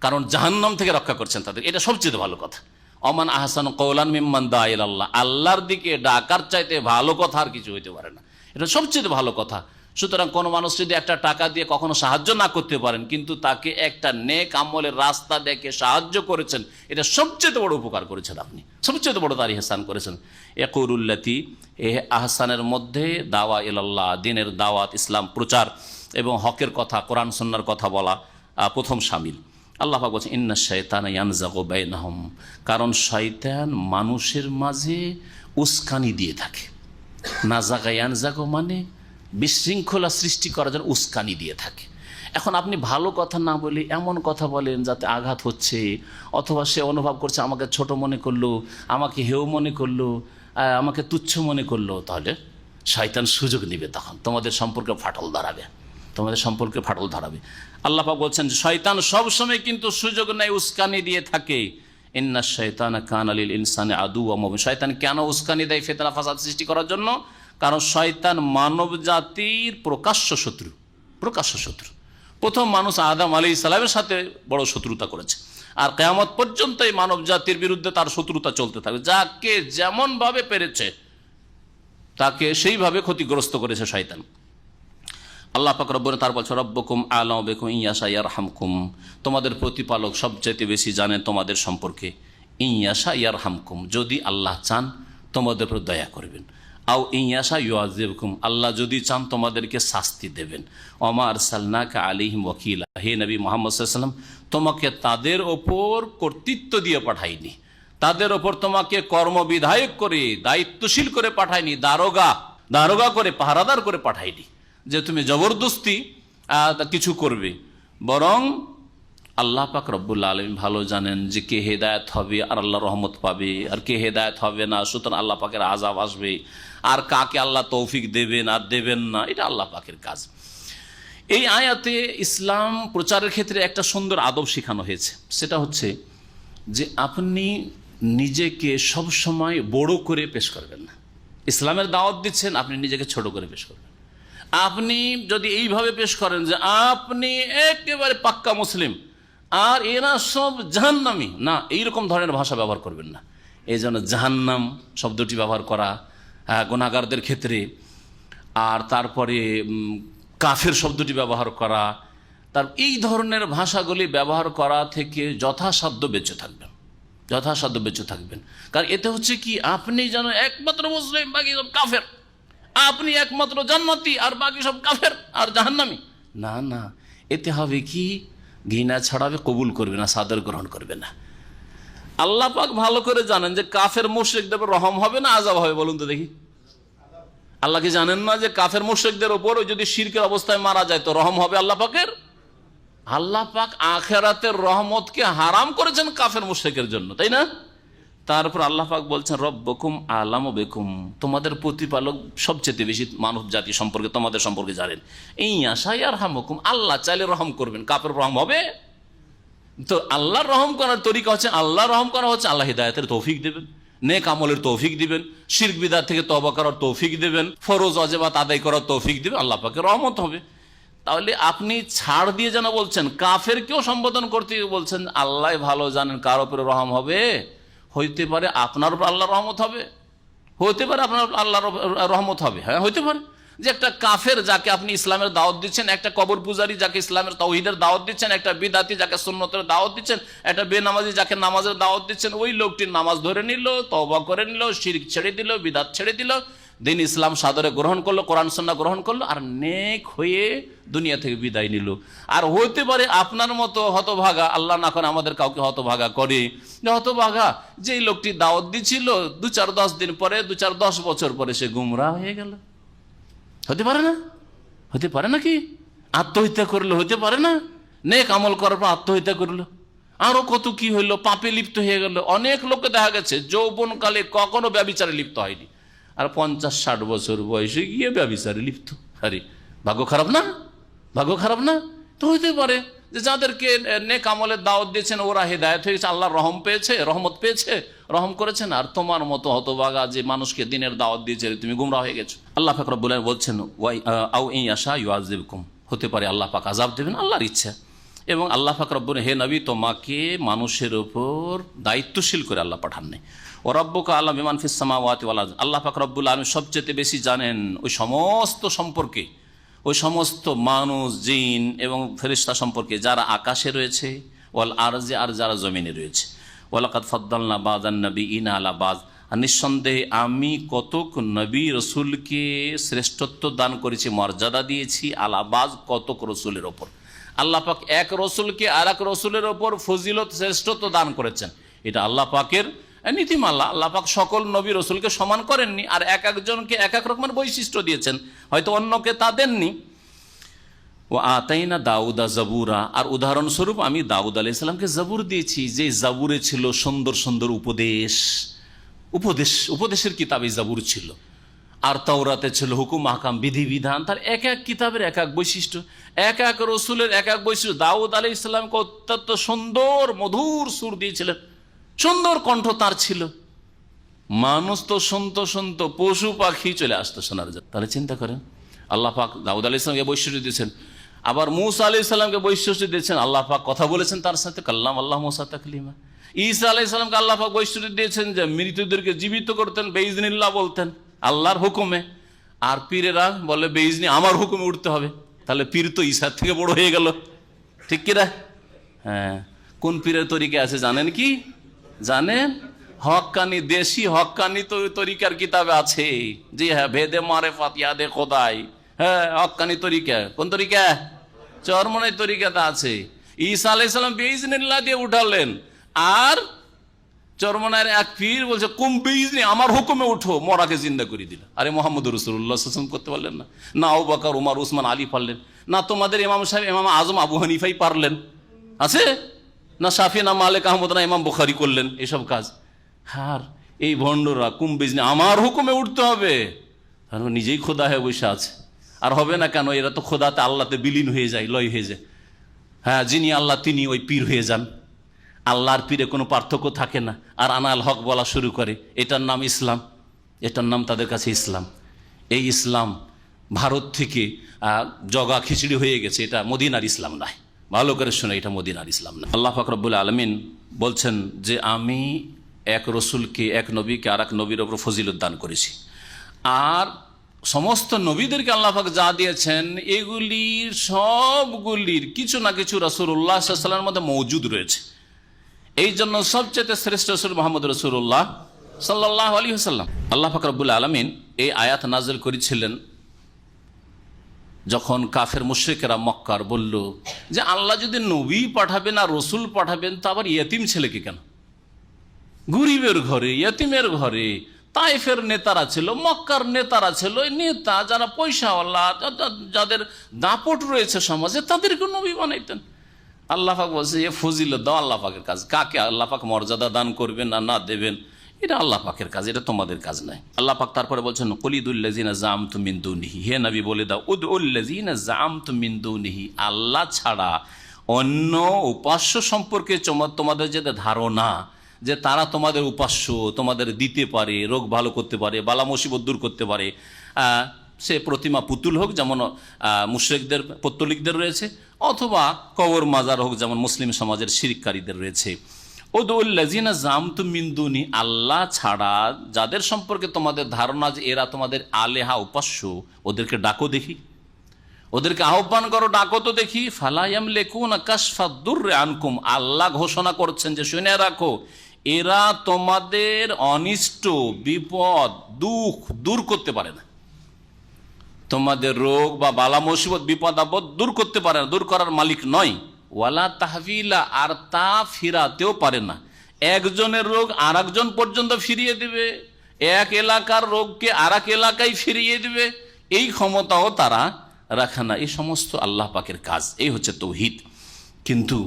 কারণ জাহান্নাম থেকে রক্ষা করছেন তাদের, এটা সবচেয়ে ভালো কথা। অমান আহসান কওলান মিম্মান দা ইলাল্লাহ, আল্লাহর দিকে ডাকার চাইতে ভালো কথা আর কিছু হইতে পারে না, এটা সবচেয়ে ভালো কথা। সুতরাং কোনো মানুষ যদি একটা টাকা দিয়ে কখনো সাহায্য না করতে পারেন, কিন্তু তাকে একটা নেক আমলের রাস্তা দেখে সাহায্য করেছেন, এটা সবচেয়ে বড় উপকার করেছেন আপনি, সবচেয়ে বড় তার ইহসান করেছেন। ইয়াকুলুল্লাতি, এ আহসানের মধ্যে দাওয়া ইলাল্লাহ, দ্বীনের দাওয়াত, ইসলাম প্রচার এবং হকের কথা, কোরআন সুন্নাহর কথা বলা প্রথম শামিল। আল্লাহ পাক বলছেন ইন্নাশ শাইতানা ইয়ানজাগু বাইনাহুম, কারণ শয়তান মানুষের মাঝে উস্কানি দিয়ে থাকে। নাজাগা ইয়ানজাগু মানে বিশৃঙ্খলা সৃষ্টি করার জন্য উস্কানি দিয়ে থাকে। এখন আপনি ভালো কথা না বলে এমন কথা বলেন যাতে আঘাত হচ্ছে, অথবা সে অনুভব করছে আমাকে ছোট মনে করলো, আমাকে হেয় মনে করলো, আমাকে তুচ্ছ মনে করলো, তাহলে শয়তান সুযোগ নেবে, তখন তোমাদের সম্পর্কে ফাটল ধরাবে। আল্লাহ পাক বলছেন শয়তান সবসময় কিন্তু সুযোগ নেয়, উস্কানি দিয়ে থাকে। ইন্না শাইতানা কানা লিল ইনসানি আদুওয়াম মুবিন। শয়তান কেন উস্কানি দেয়? ফিতনা ফাসাদ সৃষ্টি করার জন্য। কারণ শয়তান মানব জাতির প্রকাশ্য শত্রু। প্রথম মানুষ আদম আলাইহিস সালামের সাথে বড় শত্রুতা করেছে, আর কিয়ামত পর্যন্ত এই মানব জাতির বিরুদ্ধে তার শত্রুতা চলতে থাকবে। যাকে যেমন ভাবে পেরেছে তাকে সেইভাবে ক্ষতিগ্রস্ত করেছে শয়তান। আল্লাহ পাক রব্বুল তার বলছে রব্বুকুম আ'লামু বিকুম ইয়াশা ইয়ারহামকুম, তোমাদের প্রতিপালক সবচেয়ে বেশি জানেন তোমাদের সম্পর্কে। ইয়াশা ইয়ারহামকুম, যদি আল্লাহ চান তোমাদের উপর দয়া করবেন। আও ইয়াশা ইউআযিবকুম, আল্লাহ যদি চান তোমাদেরকে শাস্তি দেবেন। ওমা আরসালনাকা আলাইহিম ওয়াকিলা, হে নবী মুহাম্মদ সাল্লাল্লাহু আলাইহি ওয়াসাল্লাম, তোমাকে তাদের ওপর কর্তৃত্ব দিয়ে পাঠাইনি, তাদের ওপর তোমাকে কর্মবিধায়ক করে দায়িত্বশীল করে পাঠাইনি, দারোগা করে পাহারাদার করে পাঠাইনি যে তুমি জবরদস্তি কিছু করবে। বরং আল্লাহ পাক রব্বুল আলামিন ভালো জানেন যে কে হেদায়েত হবে আর আল্লাহ রহমত পাবে, আর কে হেদায়েত হবে না, সুতরাং আল্লাহ পাকের আযাব আসবে, আর কাকে আল্লাহ তৌফিক দেবেন আর দেবেন না, এটা আল্লাহ পাকের কাজ। এই আয়াতে ইসলাম প্রচারের ক্ষেত্রে একটা সুন্দর আদব শেখানো হয়েছে। সেটা হচ্ছে যে আপনি নিজেকে সব সময় বড় করে পেশ করবেন না। ইসলামের দাওয়াত দিচ্ছেন, আপনি নিজেকে ছোট করে পেশ করবেন। আপনি যদি এইভাবে পেশ করেন যে আপনি একেবারে পাক্কা মুসলিম আর এরা সব জাহান্নামী, না, এইরকম ধরনের ভাষা ব্যবহার করবেন না। এই জন্য জাহান্নাম শব্দটি ব্যবহার করা গুনাহগারদের ক্ষেত্রে, আর তারপরে কাফের শব্দটি ব্যবহার করা, তার এই ধরনের ভাষাগুলি ব্যবহার করা থেকে যথাসাধ্য বেঁচে থাকবেন। কারণ এতে হচ্ছে কি, আপনি যেন একমাত্র মুসলিম, বাকি সব কাফের, আপনি একমাত্র জান্নাতি আর বাকি সব কাফের আর জাহান্নামী, না, এতে হবে কি, ঘৃণা ছড়াবে, কবুল করবে না, সাদর গ্রহণ করবে না। আল্লাহ পাক ভালো করে জানেন যে কাফের মুশরিকদের রহম হবে না আযাব হবে, বলুন তো দেখি। আল্লাহ কি জানেন না যে কাফের মুশরিকদের উপর যদি শিরকের অবস্থায় মারা যায় তো রহম হবে আল্লাহ পাকের? আল্লাহ পাক আখিরাতের রহমতকে হারাম করেছেন কাফের মুশরিকের জন্য, তাই না? তারপর আল্লাহ পাক বলছেন রব্বুকুম আ'লামু বিকুম, তোমাদের প্রতিপালক সবচেয়ে বেশি মানব জাতি সম্পর্কে, তোমাদের সম্পর্কে জানেন। ইয়াশা ইয়ারহামুকুম, আল্লাহ চাইলে রহম করবেন, কাফের রহম হবে? তো আল্লাহর রহম করার তরিকা হচ্ছে, আল্লাহ রহম করা হচ্ছে আল্লাহ হিদায়াতের তৌফিক দেবেন, নেক আমলের তৌফিক দিবেন, শিরক বিদআত থেকে তওবা করার তৌফিক দেবেন, ফরজ ওয়াজিবাত আদায় করার তৌফিক দিবেন, আল্লাহ পাকের রহমত হবে। তাহলে আপনি ছাড় দিয়ে যেন বলছেন, কাফেরকেও সম্বোধন করতে বলছেন আল্লাহ ভালো জানেন কার উপরে রহম হবে। হইতে পারে আপনার উপর আল্লাহর রহমত হবে, হইতে পারে আপনার আল্লাহর রহমত হবে, হ্যাঁ হইতে পারে। যে একটা কাফের যাকে আপনি ইসলামের দাওয়াত দিচ্ছেন, একটা কবর পূজারী যাকে ইসলামের তাওহীদের দাওয়াত দিচ্ছেন, একটা বিদআতি যাকে সুন্নতের দাওয়াত দিচ্ছেন, একটা বেনামাজি যাকে নামাজের দাওয়াত দিচ্ছেন, ওই লোকটির নামাজ ধরে নিল, তওবা করে নিল, শিরক ছেড়ে দিল, বিদআত ছেড়ে দিল, দিন ইসলাম সাদরে গ্রহণ করলো, কোরআন সুন্নাহ গ্রহণ করলো, আর নেক হয়ে দুনিয়া থেকে বিদায় নিল। আর হইতে পারে আপনার মতো হতভাগা, আল্লাহ না করে আমাদের কাউকে হতভাগা করে, যে হতভাগা যেই লোকটি দাওয়াত দিচ্ছিল 2-4-10 দিন পরে, 2-4-10 বছর পরে সে গুমরাহ হয়ে গেল। হতে পারে নাকি? আত্মহত্যা করলো, হতে পারে না? নেক আমল করার পর আত্মহত্যা করলো, আরো কত কি হইলো, পাপে লিপ্ত হয়ে গেল। অনেক লোককে দেখা গেছে যৌবনকালে কখনো ব্যভিচারে লিপ্ত হয়নি, আর 50-60 বছর বয়সে গিয়ে ব্যভিচারে লিপ্ত। আরে ভাগ্য খারাপ না? তো হইতে পারে যে যাদেরকে নেক আমলের দাওয়াত দিয়েছেন ওরা হেদায়েত হয়েছে, আল্লাহর রহমত পেয়েছে, রহম করেছেন, আর তোমার মতো হতভাগা যে মানুষকে দিনের দাওয়াত দিয়েছে তুমি গুমরাহ হয়ে গেছো। আল্লাহ পাক রব্বুল আলামিন বলছেন আও ইয়াশা ইউআযিবকুম, হতে পারে আল্লাহ পাক আযাব দেবেন, আল্লাহর ইচ্ছা। এবং আল্লাহ পাক রব্বুল, হে নবী, তোমাকে মানুষের উপর দায়িত্বশীল করে আল্লাহ পাঠান নাই। ও রব্বুকা আ'লামু বিমান ফিস সামাওয়াতি ওয়াল আরদ, আল্লাহ পাক রব্বুল আলামিন সবচেয়ে বেশি জানেন ওই সমস্ত সম্পর্কে, ওই সমস্ত মানুষ, জিন এবং ফেরেশতা সম্পর্কে যারা আকাশে রয়েছে, ওয়াল আরজি, আর যারা জমিনে রয়েছে। ওয়ালাকাদ ফাদ্দালনা বাযান নবিয়িনা আলা বায, আর নিঃসন্দেহে আমি কতক নবী রসুলকে শ্রেষ্ঠত্ব দান করেছি, মর্যাদা দিয়েছি, আলা বায, কতক রসুলের ওপর। আল্লাহ পাক এক রসুলকে আর এক রসুলের ওপর ফজিলত, শ্রেষ্ঠত্ব দান করেছেন, এটা আল্লাহ পাকের নীতিমালা। আল্লাহ পাক সকল নবী রসুলকে সমান করেননি, আর এক একজনকে এক এক রকমের বৈশিষ্ট্য দিয়েছেন, হয়তো অন্যকে তা দেননি। ও আতাইনা দাউদা জাবুরা, আর উদাহরণস্বরূপ আমি দাউদ আলাইহিস সালামকে জাবুর দিয়েছি, যে জাবুরে ছিল সুন্দর সুন্দর উপদেশের কিতাব এই জাবুর ছিল। আর তাওরাতে ছিল হুকুম আহকাম, বিধিবিধান। তার এক এক কিতাবের এক এক বৈশিষ্ট্য, এক এক রসুলের এক এক বৈশিষ্ট্য। দাউদ আলাইহিস সালামকে অত্যন্ত সুন্দর মধুর সুর দিয়েছিলেন, সুন্দর কণ্ঠ তার ছিল। মানুষ তো শুনতো পশু পাখি চলে আসতো শোনার জন্য। তাহলে চিন্তা করেন, আল্লাহ পাক দাউদ আলাইহিস সালামকে বৈশিষ্ট্য দিয়েছেন, আবার মূসা আলাইহিস সালামকে বৈশিষ্ট্য দিয়েছেন। আল্লাহ পাক কথা বলেছেন তার সাথে, কাল্লাম আল্লাহ মূসা তাকলিমা। ঈসা আলাইহিস সালামকে আল্লাহ পাক বৈশিষ্ট্য দিয়েছেন যে মৃতদেরকে জীবিত করতেন, বেইজনিল্লাহ বলতেন আল্লাহর হুকুমে। আর পীরেরা বলে বেইজনি আমার হুকুমে উঠতে হবে। তাহলে পীর তো ঈসার থেকে বড় হয়ে গেল, ঠিক কিনা? হ্যাঁ, কোন পীরের তরিকা আছে জানেন কি? জানেন? হক্কানি, দেশি হক্কানি তরিকার কিতাবে আছে। জি হ্যাঁ, ভেদে মারেফাত ইয়াদে খোদাই। হ্যাঁ, হক্কানি তরিকা। কোন তরিকা? চরমনাই তরিকাতে আছে। ঈসা আলাইহিস সালাম বেইজনিল্লাহ দিয়ে উঠালেন, আর চরমনায়ের এক পীর বলছে কুম বেইজনি আমার হুকুমে উঠো, মরাকে জিন্দা করে দিল। আরে মোহাম্মদ রাসূলুল্লাহ সাল্লাল্লাহু আলাইহি ওয়াসাল্লাম করতে পারলেন না? না আবু বকর, উমর, উসমান, আলী পারলেন না? তোমাদের ইমাম সাহেব ইমাম আজম আবু হানিফাই পারলেন? আছে না? শাফি না মালিক আহমদ না ইমাম বুখারী করলেন এসব কাজ? আর এই ভণ্ডরা কুম বেইজনি আমার হুকুমে উঠতে হবে, নিজেই খোদা হয়ে বসে আছে। আর হবে না কেন? এরা তো খোদাতে আল্লাহতে বিলীন হয়ে যায়, লয় হয়ে যায়। হ্যাঁ, যিনি আল্লাহ তিনি ওই পীর হয়ে যান। আল্লাহর পীরে কোনো পার্থক্য থাকে না। আর আনাল হক বলা শুরু করে, এটার নাম ইসলাম, এটার নাম তাদের কাছে ইসলাম। এই ইসলাম ভারত থেকে জগা খিচড়ি হয়ে গেছে, এটা মদিনার ইসলাম নয়। ভালো করে শুনে, এটা মদিনার ইসলাম না। আল্লাহ পাক রব্বুল আলামিন বলছেন যে আমি এক রসুলকে, এক নবীকে আর এক নবীর ওপর ফজিলত দান করেছি। আর সমস্ত নবীদেরকে আল্লাহ পাক যা দিয়েছেন এগুলির সবগুলির কিছু না কিছু রাসূলুল্লাহ সাল্লাল্লাহু আলাইহি ওয়াসাল্লামের মধ্যে মওজুদ রয়েছে। এই জন্য সবচেয়ে শ্রেষ্ঠ রসুল মুহাম্মদ রাসূলুল্লাহ সাল্লাল্লাহু আলাইহি ওয়াসাল্লাম। আল্লাহ পাক রব্বুল আলামিন এই আয়াত নাযিল করেছিলেন যখন কাফের মুশরিকেরা মক্কার বলল যে আল্লাহ যদি নবী পাঠাবেন আর রসুল পাঠাবেন, তা আবার ইয়েতিম ছেলেকে কেন? গরিবের ঘরে, ইয়েতিমের ঘরে। তায়েফের নেতারা ছিল, মক্কার নেতারা ছিল, নেতা যারা পয়সাওয়ালা, যাদের দাপট রয়েছে সমাজে, তাদেরকে নবী বানাইতেন। আল্লাহ পাক বলছে এ ফজিলত দাও আল্লাহ পাকের কাজ। কাকে আল্লাহ পাক মর্যাদা দান করবেন না দেবেন, এটা আল্লাহ পাকের কাজ, এটা তোমাদের কাজ নাই। আল্লাহ পাক তারপরে বলছেন কুলিদুল্লাযিনা জামতুম মিন দুনিহি, হে নবী বলে দাও উদউল্লাযিনা জামতুম মিন দুনিহি, আল্লাহ ছাড়া অন্য উপাস্য সম্পর্কে তোমাদের যে ধারণা যে তারা তোমাদের উপাস্য, তোমাদের দিতে পারে, রোগ ভালো করতে পারে, বালা মুসিবত দূর করতে পারে, সে প্রতিমা পুতুল হোক যেমন মুশরিকদের পত্তলিকদের রয়েছে, অথবা কবর মাজার হোক যেমন মুসলিম সমাজের শিরককারীদের রয়েছে। উদউল্লাযিনা জামতুম মিন দুনি, আল্লাহ ছাড়া যাদের সম্পর্কে তোমাদের ধারণা যে এরা তোমাদের আলেহা উপাস্য, ওদেরকে ডাকো দেখি, ওদেরকে আহ্বান করো, ডাকো তো দেখি। ফালা ইয়ামলিকুনা কাশফাদ দুররি আনকুম, আল্লাহ ঘোষণা করছেন যে শুনে রাখো, এরা তোমাদের অনিষ্ট, বিপদ, দুঃখ দূর করতে পারে না। তোমাদের রোগ বা বালা মুসিবত, বিপদ আপদ দূর করতে পারে না, দূর করার মালিক নয়। ওয়ালা তাহবিলা, আর তা ফিরাতেও পারে না। একজনের রোগ আর একজন পর্যন্ত ফিরিয়ে দিবে, এক এলাকার রোগকে আর এক এলাকায় ফিরিয়ে দিবে, এই ক্ষমতাও তারা রাখে না। এই সমস্ত আল্লাহ পাকের কাজ, এই হচ্ছে তৌহিদ। কিন্তু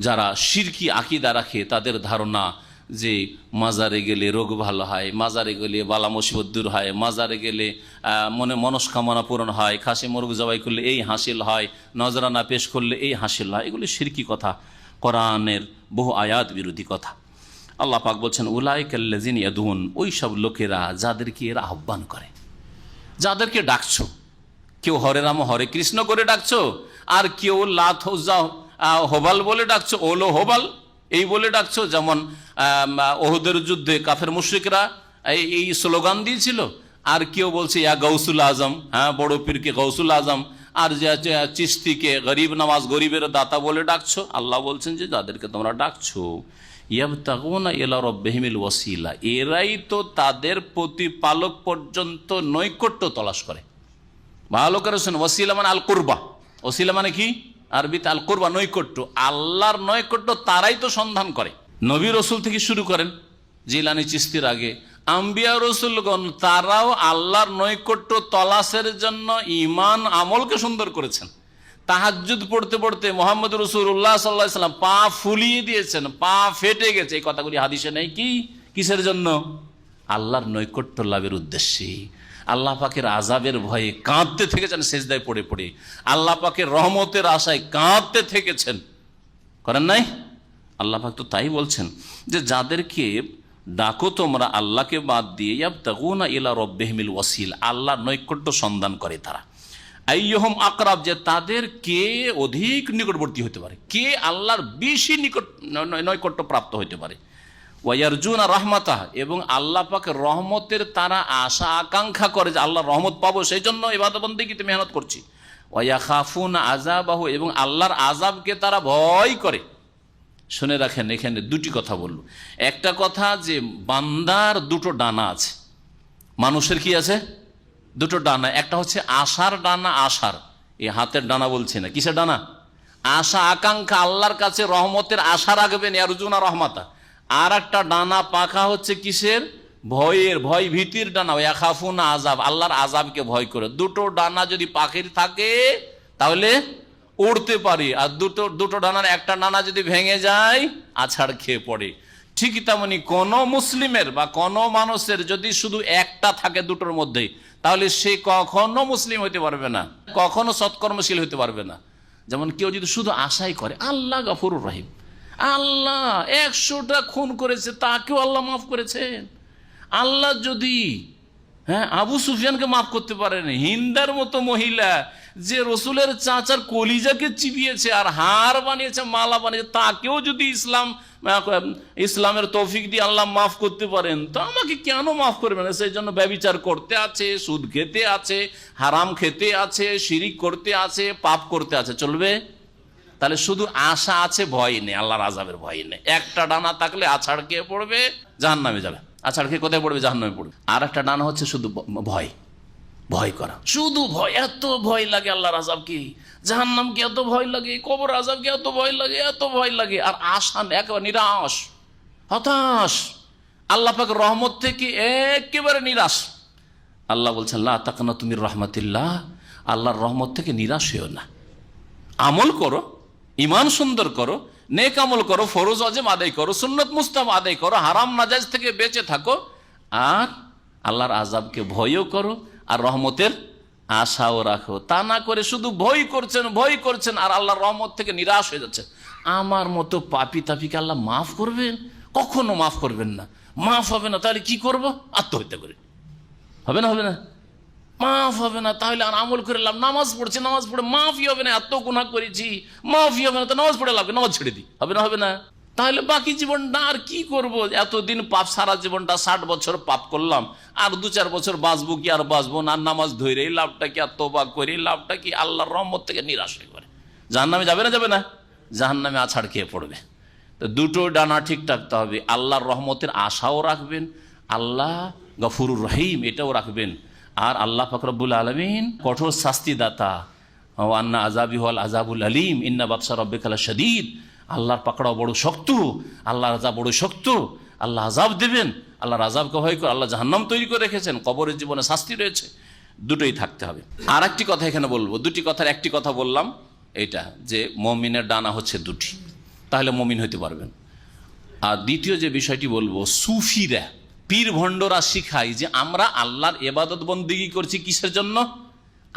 যারা শিরকি আকীদা রাখে, তাদের ধারণা যে মাজারে গেলে রোগ ভালো হয়, মাজারে গেলে বালা মুসিবত দূর হয়, মাজারে গেলে মনস্কামনা পূরণ হয়, খাসি মুরগ জবাই করলে এই হাসিল হয়, নজরানা পেশ করলে এই হাসিল হয়, এগুলি শিরকি কথা, কোরআনের বহু আয়াত বিরোধী কথা। আল্লাহ পাক বলছেন উলাইকাল্লাযিনা ইয়াদুন, ওই সব লোকেরা যাদেরকে এরা আহ্বান করে, যাদেরকে ডাকছো। কেউ হরে রাম হরে কৃষ্ণ করে ডাকছো, আর কেউ লাত উজ্জা হোবাল বলে ডাকছো, ওলো হোবাল এই বলে ডাকছো। যেমন ওহুদের যুদ্ধে কাফের মুশরিকরা এই স্লোগান দিয়েছিল। আর কেউ বলছে ইয়া গৌসুল আজম, হ্যাঁ বড় পীরকে গৌসুল আজম, আর যে চিশতিকে গরিব নওয়াজ, গরিবের দাতা বলে ডাকছো। আল্লাহ বলছেন যে যাদেরকে তোমরা ডাকছো ইয়াবতাগুনা ইলা রাব্বিহিমিল ওয়াসিলা, এরাই তো তাদের প্রতিপালক পর্যন্ত নৈকট্য তলাশ করে। ভালো করে শোনো, ওয়াসিলা মানে আল কুরবা। ওসিলা মানে কি? আরবিতে আল কুরবা, নৈকট্য। আল্লাহর নৈকট্য তারাই তো সন্ধান করে। নবী রসুল থেকে শুরু করেন, জিলানি চিশতির আগে আম্বিয়া রসুলগণ, তারাও আল্লাহর নৈকট্য তলাশের জন্য ঈমান আমলকে সুন্দর করেছেন। তাহাজ্জুদ পড়তে পড়তে মোহাম্মদ রাসূলুল্লাহ সাল্লাল্লাহু আলাইহি ওয়াসাল্লাম পা ফুলিয়ে দিয়েছেন, পা ফেটে গেছে। এই কথাগুলি হাদিসে নেই। কি কিসের জন্য? আল্লাহর নৈকট্য লাভের উদ্দেশ্যে, আল্লাহ পাকের আযাবের ভয়ে কাঁদতে থেকেছেন সেজদায় পড়ে পড়ে, আল্লাহ পাকের রহমতের আশায় কাঁদতে থেকেছেন। করেন নাই? আল্লাহ পাক তো তাই বলছেন যে যাদেরকে ডাকো তোমরা আল্লাহকে বাদ দিয়ে, ইয়াবতাগুনা ইলা রাব্বিহিমিল ওয়াসিল, আল্লাহর নৈকট্য সন্ধান করে তারা, আইয়ুহুম আকরাব, যে তাদের কে অধিক নিকটবর্তী হতে পারে, কে আল্লাহর বেশি নৈকট্য প্রাপ্ত হতে পারে। ওয়ারজুনা রাহমাতাহ, এবং আল্লাহ পাকের রহমতের তারা আশা আকাঙ্ক্ষা করে যে আল্লাহর রহমত পাবো, সেই জন্য ইবাদত বন্দেগীতে মেহনত করছি। ওয়ায়াখাফুনা আযাবাহু, এবং আল্লাহর আযাবকে তারা ভয় করে। শুনে রাখেন, এখানে দুটি কথা বলল। একটা কথা যে বান্দার দুটো ডানা আছে, মানুষের কি আছে? দুটো ডানা। একটা হচ্ছে আশার ডানা, আশার, এই হাতের ডানা বলছি না, কিসের ডানা? আশা আকাঙ্ক্ষা, আল্লাহর কাছে রহমতের আশা রাখবেন, ইয়ারজুনা রহমাতা। আর একটা ডানা পাখা হচ্ছে কিসের? ভয়ের, ভয় ভীতির ডানা, ইয়াখাফুনা আযাব, আল্লাহর আযাবকে ভয় করে। দুটো ডানা যদি পাখির থাকে তাহলে উড়তে পারি, আর দুটো ডানার একটা ডানা যদি ভেঙে যায় আছাড় খেয়ে পড়ে। ঠিকই তেমনি কোনো মুসলিমের বা কোনো মানুষের যদি শুধু একটা থাকে দুটোর মধ্যে, তাহলে সে কখনো মুসলিম হইতে পারবে না, কখনো সৎকর্মশীল হইতে পারবে না। যেমন কেউ যদি শুধু আশাই করে আল্লাহ গফুরুর রহিম, আল্লাহ 100টা খুন করেছে তাকেও আল্লাহ মাফ করেছেন, আল্লাহ যদি আবু সুফিয়ানকে মাফ করতে পারেন, হিন্দার মতো মহিলা যে রসুলের চাচার কলিজাকে চিবিয়েছে আর হার বানিয়েছে, মালা বানিয়েছে, তাকেও যদি ইসলামের তৌফিক দিয়ে আল্লাহ মাফ করতে পারেন, তো আমাকে কেন মাফ করবেন? সেই জন্য ব্যভিচার করতে আছে, সুদ খেতে আছে, হারাম খেতে আছে, শিরিক করতে আছে, পাপ করতে আছে, চলবে? তাহলে শুধু আশা আছে, ভয় নেই, আল্লাহর আযাবের ভয় নেই। একটা ডানা থাকলে আছাড় খেয়ে পড়বে, জাহান্নামে যাবে। আছাড় খেয়ে কোথায় পড়বে? জাহান্নামে পড়বে। আর একটা ডানা হচ্ছে শুধু ভয়, ভয় করা, শুধু ভয়। এত ভয় লাগে আল্লাহর আযাবকে, জাহান্নামকে এত ভয় লাগে, কবর আযাবকে এত ভয় লাগে, এত ভয় লাগে। আর আশা একেবারে নিরাশ, হতাশ, আল্লাহ পাক রহমত থেকে একেবারে নিরাশ। আল্লাহ বলছেন লা তাকনাতু মির রাহমাতিল্লাহ, আল্লাহর রহমত থেকে নিরাশ হইও না। আমল করো, ইমান সুন্দর করো, নেক আমল করো, ফরজ ওয়াজিব আদায় করো, সুন্নত মুস্তাহাব আদায় করো, হারাম নাজায়েজ থেকে বেঁচে থাকো, আর আল্লাহর আযাবকে ভয়ও করো, আর রহমতের আশাও রাখো। তা না করে শুধু ভয় করছেন আর আল্লাহর রহমত থেকে নিরাশ হয়ে যাচ্ছে। আমার মতো পাপী তাপিকে আল্লাহ মাফ করবেন? কখনো মাফ করবেন না। মাফ হবে না, তাহলে কি করব? আত্মহত্যা করে। হবে না? হবে না? মাফ হবে না, তাহলে আর আমল করে লাভ? নামাজ পড়ছি, নামাজ পড়ে মাফই হবে না, এত গুনাহ করেছি, মাফই হবে না, তো নামাজ পড়ে লাভ, নামাজ ছেড়ে দিই। হবে না? হবে না? তাহলে বাকি জীবনটা আর কি করব? এতদিন পাপ, সারা জীবনটা 60 বছর পাপ করলাম, আর 2-4 বছর বাঁচবো কি আর বাঁচবো না? নামাজ ধরে লাভটা কি? আর তওবা করে লাভটা কি? আল্লাহর রহমত থেকে নিরাশ হয়ে পড়ে জাহান্নামে যাবে না? যাবে না? জাহান্নামে আছাড় খেয়ে পড়বে। তো দুটো ডানা ঠিক রাখতে হবে, আল্লাহর রহমতের আশাও রাখবেন, আল্লাহ গফুরুর রহিম এটাও রাখবেন, আর আল্লাহ পাক রব্বুল আলামিন কঠোর শাস্তিদাতা, আন্না আযাবি হুয়াল আযাবুল আলীম, ইন্না বাতশা রাব্বিকা লাশাদীদ, আল্লাহর পাকড়াও বড় শক্ত, আল্লাহর আযাব বড় শক্ত, আল্লাহ আযাব দেবেন। আল্লাহর আযাবকে ভয় করে, আল্লাহ জাহান্নাম তৈরি করে রেখেছেন, কবরের জীবনে শাস্তি রয়েছে। দুটোই থাকতে হবে। আর একটি কথা এখানে বলবো, দুটি কথার একটি কথা বললাম, এইটা যে মুমিনের ডানা হচ্ছে দুটি, তাহলে মুমিন হইতে পারবেন। আর দ্বিতীয় যে বিষয়টি বলবো, সুফিরা, পীর ভণ্ডরা শিখায় যে আমরা আল্লাহর ইবাদত বন্দেগী করছি কিসের জন্য?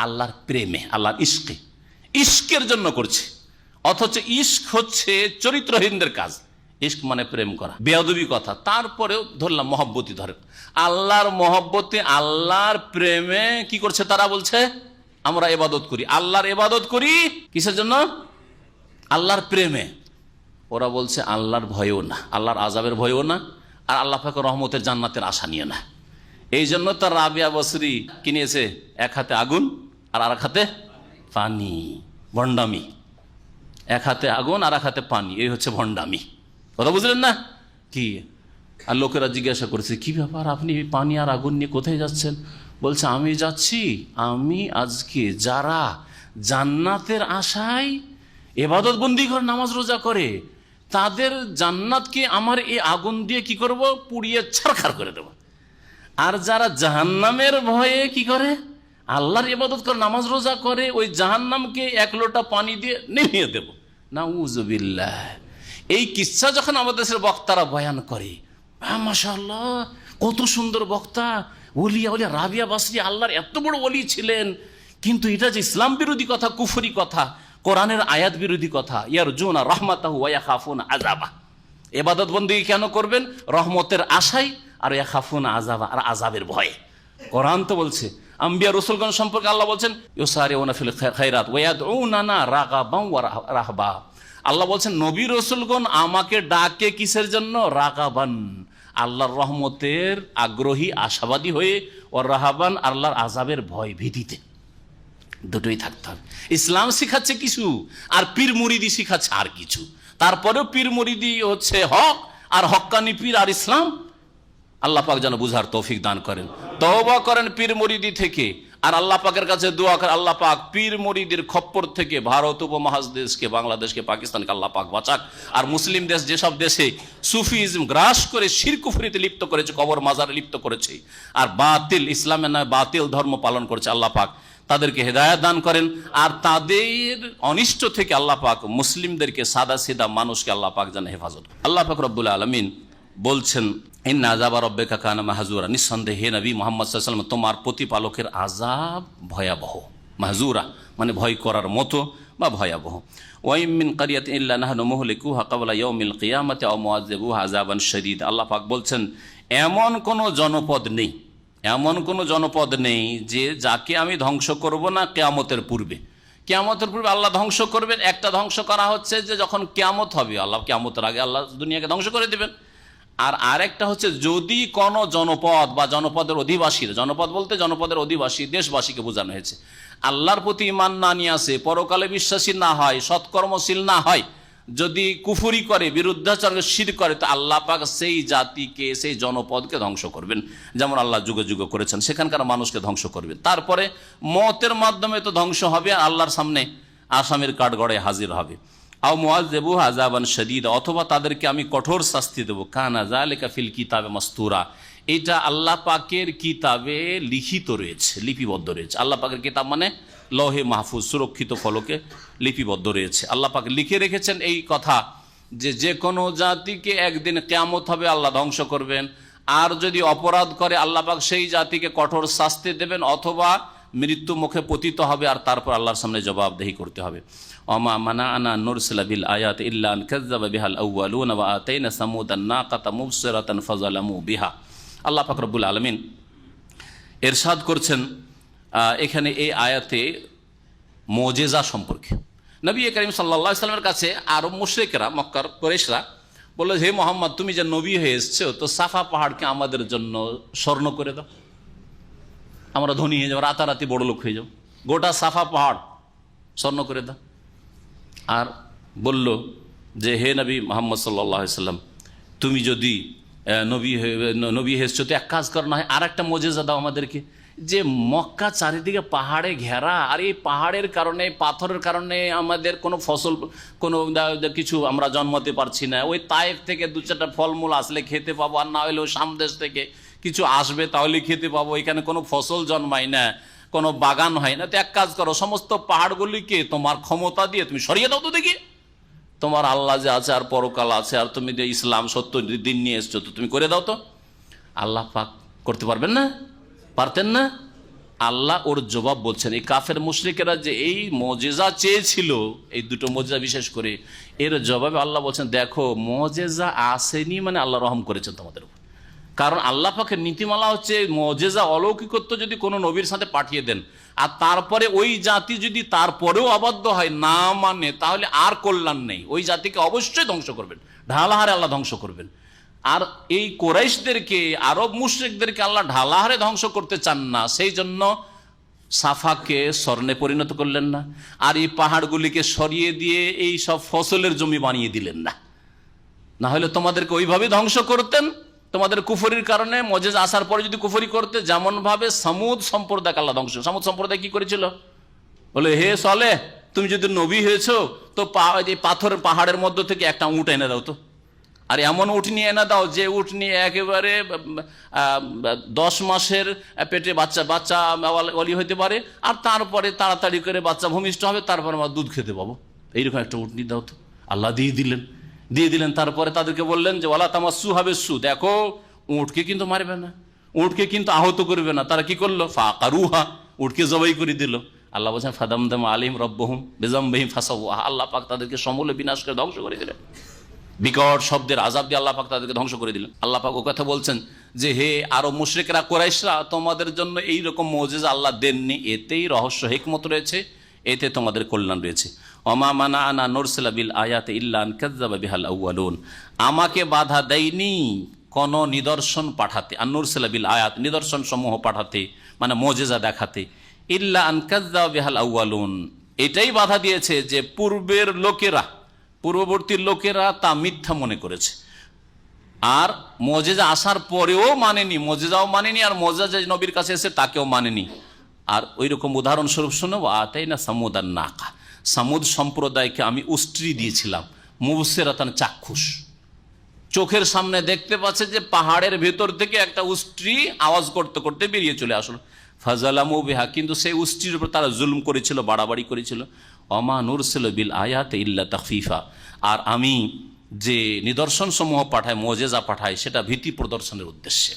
আল্লাহর প্রেমে, আল্লাহর ইশকে, ইশকের জন্য করছি। অথচ ইশক হচ্ছে চরিত্রহীনদের কাজ। ইশক মানে প্রেম করা, বেয়াদবি কথা। তারপরেও ধরলাম মহব্বতই ধরে, আল্লাহর মহব্বতে, আল্লাহর প্রেমে কি করছে তারা? বলছে আমরা ইবাদত করি। আল্লাহর ইবাদত করি কিসের জন্য? আল্লাহর প্রেমে। ওরা বলছে আল্লাহর ভয়ও না, আল্লাহর আযাবের ভয়ও না, আর আল্লাহ পাকের রহমতের জান্নাতের আশা নিয়ে না। এই জন্য তার রাবিয়া বসরি কিনেছে এক হাতে আগুন আর এক হাতে পানি, ভণ্ডামি। এক হাতে আগুন আর এক হাতে পানি, এই হচ্ছে ভণ্ডামি। কথা বুঝলেন না? কি? আর লোকেরা জিজ্ঞাসা করেছে কি ব্যাপার, আপনি পানি আর আগুন নিয়ে কোথায় যাচ্ছেন? বলছে আমি যাচ্ছি, আমি আজকে যারা জান্নাতের আশায় ইবাদত বন্দি করে, নামাজ রোজা করে, তাদের জান্নাতকে আমার এই আগুন দিয়ে কি করব? পুড়িয়ে ছারখার করে দেব। আর যারা জাহান্নামের ভয়ে কি করে? আল্লাহর ইবাদত করে, নামাজ রোজা করে, ওই জাহান্নামকে এক লোটা পানি দিয়ে নিভিয়ে দেব। নাউযুবিল্লাহ। এই কিচ্ছা যখন আমাদের দেশের বক্তারা বয়ান করে, মাশাআল্লাহ কত সুন্দর বক্তা, ওলিয়া ওলিয়া রাবিয়া বাসরি আল্লাহর এত বড় ওলি ছিলেন, কিন্তু এটা যে ইসলাম বিরোধী কথা, কুফরি কথা, কোরআনের আয়াত বিরোধী কথা। ইয়ারজুনা রাহমাতাহু ওয়া ইয়াখাফুনা আযাবা। ইবাদত বন্দেগী কেন করবেন? রহমতের আশায়, আর ইয়াখাফুনা আযাবা, আর আযাবের ভয়ে। কোরআন তো বলছে, আম্বিয়া রাসূলগণ সম্পর্কে আল্লাহ বলছেন ইউসারিউনা ফিল খায়রাত ওয়া ইয়াদউনানা রাগাবান ওয়া রাহবা। আল্লাহ বলছেন নবী রাসূলগণ আমাকে ডাকে কিসের জন্য? রাগাবান, আল্লাহর রহমতের আগ্রহী আশাবাদী হয়ে, ও রাহাবান, আল্লাহর আযাবের ভয় ভীতিতে। দুটোই থাকতে হবে। ইসলাম শিখাচ্ছে কিছু, আর পীর মুরিদি শিখাচ্ছে আর কিছু। তারপরেও পীর মুরিদি হচ্ছে হক, আর হক্কানি পীর আর ইসলাম। আল্লাহ পাক যেন বুঝার তৌফিক দান করেন। তওবা করেন পীর মুরিদি থেকে, আর আল্লাহ পাকের কাছে দোয়া করেন আল্লাহ পাক পীর মুরিদের খপ্পর থেকে ভারত উপমহাদেশকে, বাংলাদেশকে, পাকিস্তানকে আল্লাহ পাক বাঁচাক। আর মুসলিম দেশ, যেসব দেশে সুফিজম গ্রাস করে শিরক কুফরিতে লিপ্ত করেছে, কবর মাজারে লিপ্ত করেছে, আর বাতিল ইসলামের নামে বাতিল ধর্ম পালন করেছে, আল্লাহ পাক তাদেরকে হেদায়েত দান করেন। আর তাদের অনিষ্ট থেকে আল্লাহ পাক মুসলিমদেরকে, সাদা সিধা মানুষকে আল্লাহ পাক যেন হেফাজত। আল্লাহ পাক রব্বুল আলামিন বলছেন ইন্না আযাবা রাব্বিকা কানা মাহজুরা, নিঃসন্দেহে নবী মুহাম্মদ সাল্লাল্লাহু আলাইহি ওয়াসাল্লাম তোমার প্রতিপালকের আযাব ভয়াবহ। মাহজুরা মানে ভয় করার মতো বা ভয়াবহ। ওয়াইম মিন কারিয়াতিন ইল্লা নাহনু মুহলিকুহা ক্বাবলা ইয়াউমিল কিয়ামাতি আও মুআযযিবুহা আযাবান শাদীদ। আল্লাহ পাক বলছেন এমন কোন জনপদ নেই, এমন কোন জনপদ নেই যে যাকে আমি ধ্বংস করব না কিয়ামতের পূর্বে। কিয়ামতের পূর্বে আল্লাহ ধ্বংস করবেন। একটা ধ্বংস করা হচ্ছে যে যখন কিয়ামত হবে, আল্লাহ কিয়ামতের আগে আল্লাহ দুনিয়াকে ধ্বংস করে দেবেন। আর আরেকটা হচ্ছে যদি কোনো জনপদ বা জনপদের অধিবাসীর, জনপদ বলতে জনপদের অধিবাসী দেশবাসীকে বোঝানো হয়েছে, আল্লাহর প্রতি ঈমান না নিয়ে আসে, পরকালে বিশ্বাসী না হয়, সৎকর্মশীল না হয়, যদি কুফরি করে, বিরুদ্ধাচরণ শিরক করে, তো আল্লাহ পাক সেই জাতিকে, সেই জনপদকে ধ্বংস করবেন, যেমন আল্লাহ যুগে যুগে করেছেন। সেখানকার মানুষকে ধ্বংস করবেন। তারপরে মতের মাধ্যমে তো ধ্বংস হবে, আর আল্লাহর সামনে আসামির কাঠগড়ে হাজির হবে। আও মুআযযিবুহা আযাবান শাদীদা, অথবা তাদেরকে আমি কঠোর শাস্তি দেব। কানা যালিকা ফিল কিতাবে মাসতুরা, এটা আল্লাহ পাকের কিতাবে লিখিত রয়েছে, লিপিবদ্ধ রয়েছে। আল্লাহ পাকের কিতাব মানে লৌহে মাহফুজ, সুরক্ষিত ফলকে লিপিবদ্ধ রয়েছে। আল্লাহ পাক লিখে রেখেছেন এই কথা যে যে কোনো জাতিকে একদিন কিয়ামত হবে, আল্লাহ ধ্বংস করবেন। আর যদি অপরাধ করে আল্লাহ পাক সেই জাতিকে কঠোর শাস্তি দেবেন, অথবা মৃত্যু মুখে পতিত হবে, আর তারপর আল্লাহর সামনে জবাবদেহি করতে হবে। ওমা মানাআনা নুরসিলা বিল আয়াতি ইল্লা আন কাযযাবা বিহাল আউয়ালুনা ওয়া আতাইনা সামুদান নাকাতা মুবসিরাতান ফাযালামু বিহা। আল্লাহ পাক রব্বুল আলামিন ইরশাদ করছেন এখানে এই আয়াতে মুজিজা সম্পর্কে। নবী করিম সাল্লাল্লাহু আলাইহি ওয়াসাল্লামের কাছে আরব মুশরিকরা, মক্কার কুরাইশরা বলল, হে মুহাম্মদ তুমি যে নবী হয়ে এসেছো, তো সাফা পাহাড়কে আমাদের জন্য স্বর্ণ করে দাও, আমরা ধনী হয়ে যাবো, রাতারাতি বড় লোক হয়ে যাবো, গোটা সাফা পাহাড় স্বর্ণ করে দাও। আর বলল যে হে নবী মুহাম্মদ সাল্লাল্লাহু আলাইহি ওয়াসাল্লাম তুমি যদি নবী এসেছো তো এক কাজ কর, না হয় আর একটা মুজিজা দাও আমাদেরকে, যে মক্কা চারিদিকে পাহাড়ে ঘেরা, আর এই পাহাড়ের কারণে, পাথরের কারণে আমাদের কোনো ফসল, কোনো কিছু আমরা জন্মাতে পারছি না। ওই তায়েফ থেকে দু চারটা ফলমূল আসলে খেতে পাবো, আর না হলে ওই সামদেশ থেকে কিছু আসবে তাহলে খেতে পাবো। এখানে কোনো ফসল জন্মায় না, কোনো বাগান হয় না। তো এক কাজ করো, সমস্ত পাহাড়গুলিকে তোমার ক্ষমতা দিয়ে তুমি সরিয়ে দাও তো দেখি। তোমার আল্লাহ যে আছে, আর পরকাল আছে, আর তুমি যে ইসলাম সত্য দিন নিয়ে এসছো, তো তুমি করে দাও তো। আল্লাহ পাক করতে পারবেন না? পারতেন না? আল্লাহ ওর জবাব বলছেন, এই কাফের মুশরিকেরা যে এই মুজিজা চেয়েছিল, এই দুটো মুজিজা বিশেষ করে, এর জবাবে আল্লাহ বলছেন দেখো মুজিজা আসেনি মানে আল্লাহ রহম করেছেন তোমাদের উপর। কারণ আল্লাহ পাকের নীতিমালা হচ্ছে মুজিজা, অলৌকিকত্ব যদি কোনো নবীর সাথে পাঠিয়ে দেন, আর তারপরে ওই জাতি যদি তারপরেও অবাধ্য হয়, না মানে, তাহলে আর কল্যাণ নেই। ওই জাতিকে অবশ্যই ধ্বংস করবেন, ঢালাহারে আল্লাহ ধ্বংস করবেন। আর এই কুরাইশদেরকে, আরব মুশরিকদেরকে আল্লাহ ঢালাহারে ধ্বংস করতে চান না, সেই জন্য সাফাকে স্বর্ণে পরিণত করলেন না, আর এই পাহাড়গুলিকে সরিয়ে দিয়ে এই সব ফসলের জমি বানিয়ে দিলেন না। না হলে তোমাদেরকে ওইভাবে ধ্বংস করতেন, তোমাদের কুফরির কারণে। মুজিজা আসার পরে যদি কুফরি করতে, যেমন ভাবে সামুদ সম্প্রদায় আল্লাহ ধ্বংস। সামুদ সম্প্রদায় কি করেছিল? বলে হে সালেহ তুমি যদি নবী হয়েছো, তো পাথরের পাহাড়ের মধ্য থেকে একটা উট এনে দাও তো, আর এমন উট নিয়ে এনে দাও যে উট নিয়ে একেবারে 10 মাসের পেটে বাচ্চা অলি হইতে পারে, আর তারপরে তাড়াতাড়ি করে বাচ্চা ভূমিষ্ঠ হবে, তারপর আমরা দুধ খেতে পাবো। এইরকম একটা উট নিয়ে দাও তো। আল্লাহ দিয়ে দিলেন। তারপরে তাদেরকে বললেন যে ওয়ালা তামাসসু হাবিসসু, দেখো উটকে কিন্তু মারবে না, উটকে কিন্তু আহত করবে না। তারা কি করলো? ফাকারুহা, উটকে জবাই করে দিল। আল্লাহ বলছেন ফাদামদাম আলিম রব্বহুম বিযামবিহিম ফাসাওয়া, আল্লাহ পাক তাদেরকে সমূলে বিনাশ করে ধ্বংস করে দিলেন। বিকট শব্দের আযাব দিয়ে আল্লাহ পাক তাদেরকে ধ্বংস করে দিলেন। আল্লাহ পাক ও কথা বলছেন যে হে আরব মুশরিকরা, কুরাইশরা, তোমাদের জন্য এইরকম মুজিজা আল্লাহ দেননি, এতেই রহস্য হিকমত রয়েছে, এতে তোমাদের কল্যাণ রয়েছে। ওমা মানাআনা নুরসিলা বিল আয়াতি ইল্লা আন কাযযাবা বিহাল আউয়ালুন, আমাকে বাধা দেয়নি কোন নিদর্শন পাঠাতে, আন নুরসিলা বিল আয়াত, নিদর্শন সমূহ পাঠাতে, মানে মুজিজা দেখাতে, ইল্লা আন কাযযাবা বিহাল আউয়ালুন, এটাই বাধা দিয়েছে যে পূর্ববর্তী লোকেরা তা মিথ্যা মনে করেছে, আর মুজিজা আসার পরেও মানেনি, মুজিজাও মানেনি, আর মুজিজা যে নবীর কাছে এসে তাকেও মানেনি। আর ওই রকম উদাহরণস্বরূপ শোনো, আতাইনা সামুদান নাকা, সামুদ সম্প্রদায়কে আমি উষ্ট্রি দিয়েছিলাম, মুবসিরাতান, চাক্ষুষ, চোখের সামনে দেখতে পাচ্ছে যে পাহাড়ের ভেতর থেকে একটা উষ্ট্রি আওয়াজ করতে করতে বেরিয়ে চলে আসলো। ফাজালামু বিহা, কিন্তু সেই উষ্ট্রির উপর তারা জুলুম করেছিল, বাড়াবাড়ি করেছিল। ওমা নুরসিল বিল আয়াত ইল্লা তাখফিফা, আর আমি যে নিদর্শন সমূহ পাঠাই, মুজিজা পাঠাই, সেটা ভীতি প্রদর্শনের উদ্দেশ্যে।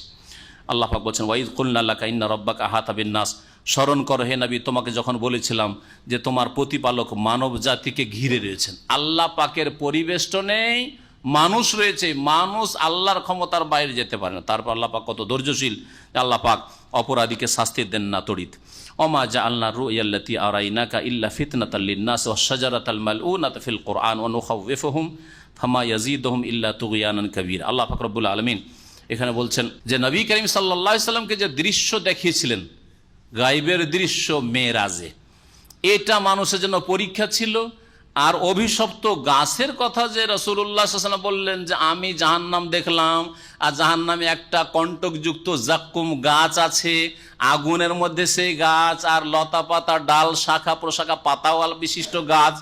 আল্লাহ পাক বলছেন ওয়াইদ কুলনা লাকা ইন্না রাব্বাকা আহাতা বিন নাস, স্মরণ করো হে নবী, তোমাকে যখন বলেছিলাম যে তোমার প্রতিপালক মানব জাতিকে ঘিরে রয়েছেন। আল্লাহ পাকের পরিবেষ্টনেই মানুষ রয়েছে, মানুষ আল্লাহর ক্ষমতার বাইরে যেতে পারে না। তারপর আল্লাহ পাক কত ধৈর্যশীল, আল্লাহ পাক অপরাধীকে শাস্তি দেন না তড়িৎ। ওমা জাআলনা রুয়াল্লাতী আরাইনাকা ইল্লা ফিতনাতাল লিন্নাস ওয়াশ শাজারাতাল মালউনাতা ফিল কুরআন ওয়া নুখাউফিফুহুম ফামা ইয়াজিদুহুম ইল্লা তুগয়ানান কাবীরা। আল্লাহ পাক রব্বুল আলামিন এখানে বলছেন যে নবী করিম সাল্লাল্লাহু আলাইহি সাল্লামকে যে দৃশ্য দেখিয়েছিলেন, গায়বের দৃশ্য মেরাজে, এটা মানুষের জন্য পরীক্ষা ছিল। আর অভিশপ্ত গাছের কথা যে রাসূলুল্লাহ সাল্লাল্লাহু আলাইহি ওয়াসাল্লাম বললেন যে আমি জাহান্নাম দেখলাম, আর জাহান্নামে একটা কণ্টকযুক্ত জাক্কুম গাছ আছে, আগুনের মধ্যে সেই গাছ, আর লতা পাতা ডাল শাখা প্রশাখা পাতাওয়াল বিশিষ্ট গাছ,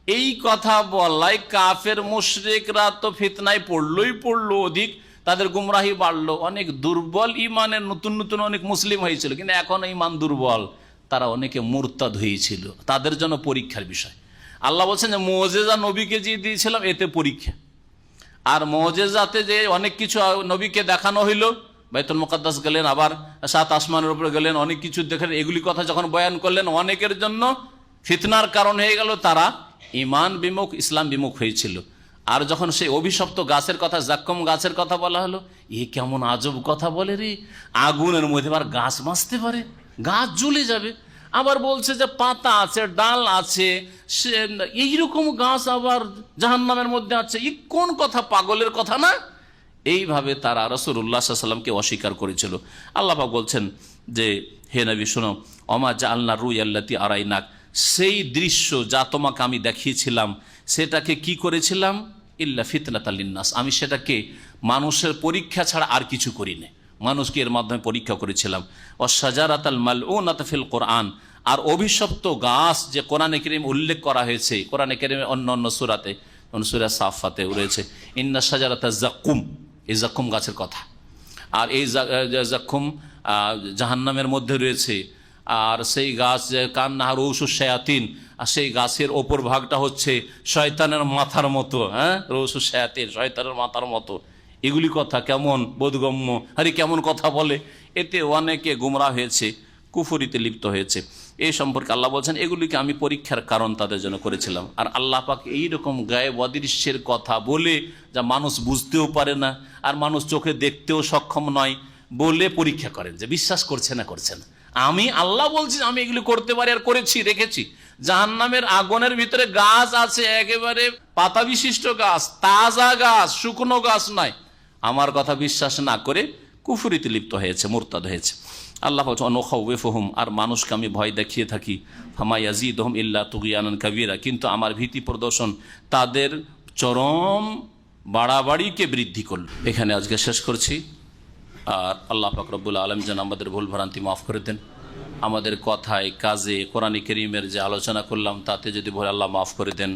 এই কথা বলাই কাফের মুশরিকরা তো ফিতনায় পড়লো অধিক, তাদের গুমরাহি বাড়লো, অনেক দুর্বল ইমানের নতুন নতুন অনেক মুসলিম হয়েছিল, কিন্তু এখন ইমান দুর্বল, তারা অনেকে মুরতাদ হয়েছিল, তাদের জন্য পরীক্ষার বিষয়। আল্লাহ বলছেন যে মুজিজা নবীকে যে দিয়েছিলাম এতে পরীক্ষা, আর মুজিজাতে যে অনেক কিছু নবীকে দেখানো হইল, বাইতুল মুকাদ্দাস গেলেন, আবার 7 আসমানের উপরে গেলেন, অনেক কিছু দেখেন, এগুলি কথা যখন বয়ান করলেন অনেকের জন্য ফিতনার কারণ হয়ে গেল, তারা ইমান বিমুখ, ইসলাম বিমুখ হয়েছিল। আর যখন সেই অভিশপ্ত গাছের কথা, জাক্কুম গাছের কথা বলা হলো, এ কেমন আজব কথা বলে রে, আগুনের মধ্যে আবার গাছ বাঁচতে পারে, গাছ জ্বলে যাবে, আবার বলছে যে পাতা আছে, ডাল আছে, সে এইরকম গাছ আবার জাহান্নামের মধ্যে আছে, ই কোন কথা, পাগলের কথা না? এইভাবে তারা রাসূলুল্লাহ সাল্লাল্লাহু আলাইহি ওয়াসাল্লামকে অস্বীকার করেছিল। আল্লাহ পাক বলছেন যে হে নবী শোনো, ওমা জাআলনা রুয়াল্লাতী আরাইনাক, সেই দৃশ্য যা তোমাকে আমি দেখিয়েছিলাম সেটাকে কি করেছিলাম, ইল্লা ফিতনাতাল লিন্নাস, আমি সেটাকে মানুষের পরীক্ষা ছাড়া আর কিছু করিনি, মানুষকে এর মাধ্যমে পরীক্ষা করেছিলাম। ওয়াশ শাজারাতাল মালউনাতা ফিল কুরআন, আর অভিশপ্ত গাছ যে কোরআনে কারীমে উল্লেখ করা হয়েছে, কোরআনে কারীমে অন্য সূরাতে, সূরা সাফফাতে রয়েছে ইন্না শাজারাতাজ জাক্কুম, এই জাক্কুম গাছের কথা। আর এই জাক্কুম জাহান্নামের মধ্যে রয়েছে, আর সেই গাছ কান্নাহা রউসুশ শায়াতিন, আর সেই গাছের ওপর ভাগটা হচ্ছে শয়তানের মাথার মতো, হ্যাঁ, রউসুশ শায়াতিন, শয়তানের মাথার মতো। এগুলি কথা কেমন বোধগম্য, আরে কেমন কথা বলে, এতে অনেকে গুমরাহ হয়েছে, কুফরিতে লিপ্ত হয়েছে। এই সম্পর্কে আল্লাহ বলছেন এগুলিকে আমি পরীক্ষার কারণ তাদের জন্য করেছিলাম। আর আল্লাহ পাক এইরকম গায়েব অদৃশ্যের কথা বলে, যা মানুষ বুঝতেও পারে না আর মানুষ চোখে দেখতেও সক্ষম নয়, বলে পরীক্ষা করেন যে বিশ্বাস করছে না করছে না। আমি আল্লাহ বলছি আমি এগুলি করতে পারি আর করেছি, রেখেছি। জাহান্নামের আগুনের ভিতরে গাছ আছে, একেবারে পাতা বিশিষ্ট গাছ, তাজা গাছ, শুকনো গাছ নয়। আমার কথা বিশ্বাস না করে কুফরিতে লিপ্ত হয়েছে, মুরতাদ হয়েছে। আল্লাহ বলছে অনুখাউফিফুহুম, আর মানুষকে আমি ভয় দেখিয়ে থাকি, ফামা ইয়াজিদুহুম ইল্লা তুগয়ানান কাবীরা, কিন্তু আমার ভীতি প্রদর্শন তাদের চরম বাড়াবাড়িকে বৃদ্ধি করল। এখানে আজকে শেষ করছি। আর আল্লাহ পাক রব্বুল আলামিন যেন আমাদের ভুল ভ্রান্তি মাফ করে দেন, আমাদের কথায় কাজে কোরআন কারীমের যে আলোচনা করলাম তাতে যদি ভুল আল্লাহ মাফ করে দেন।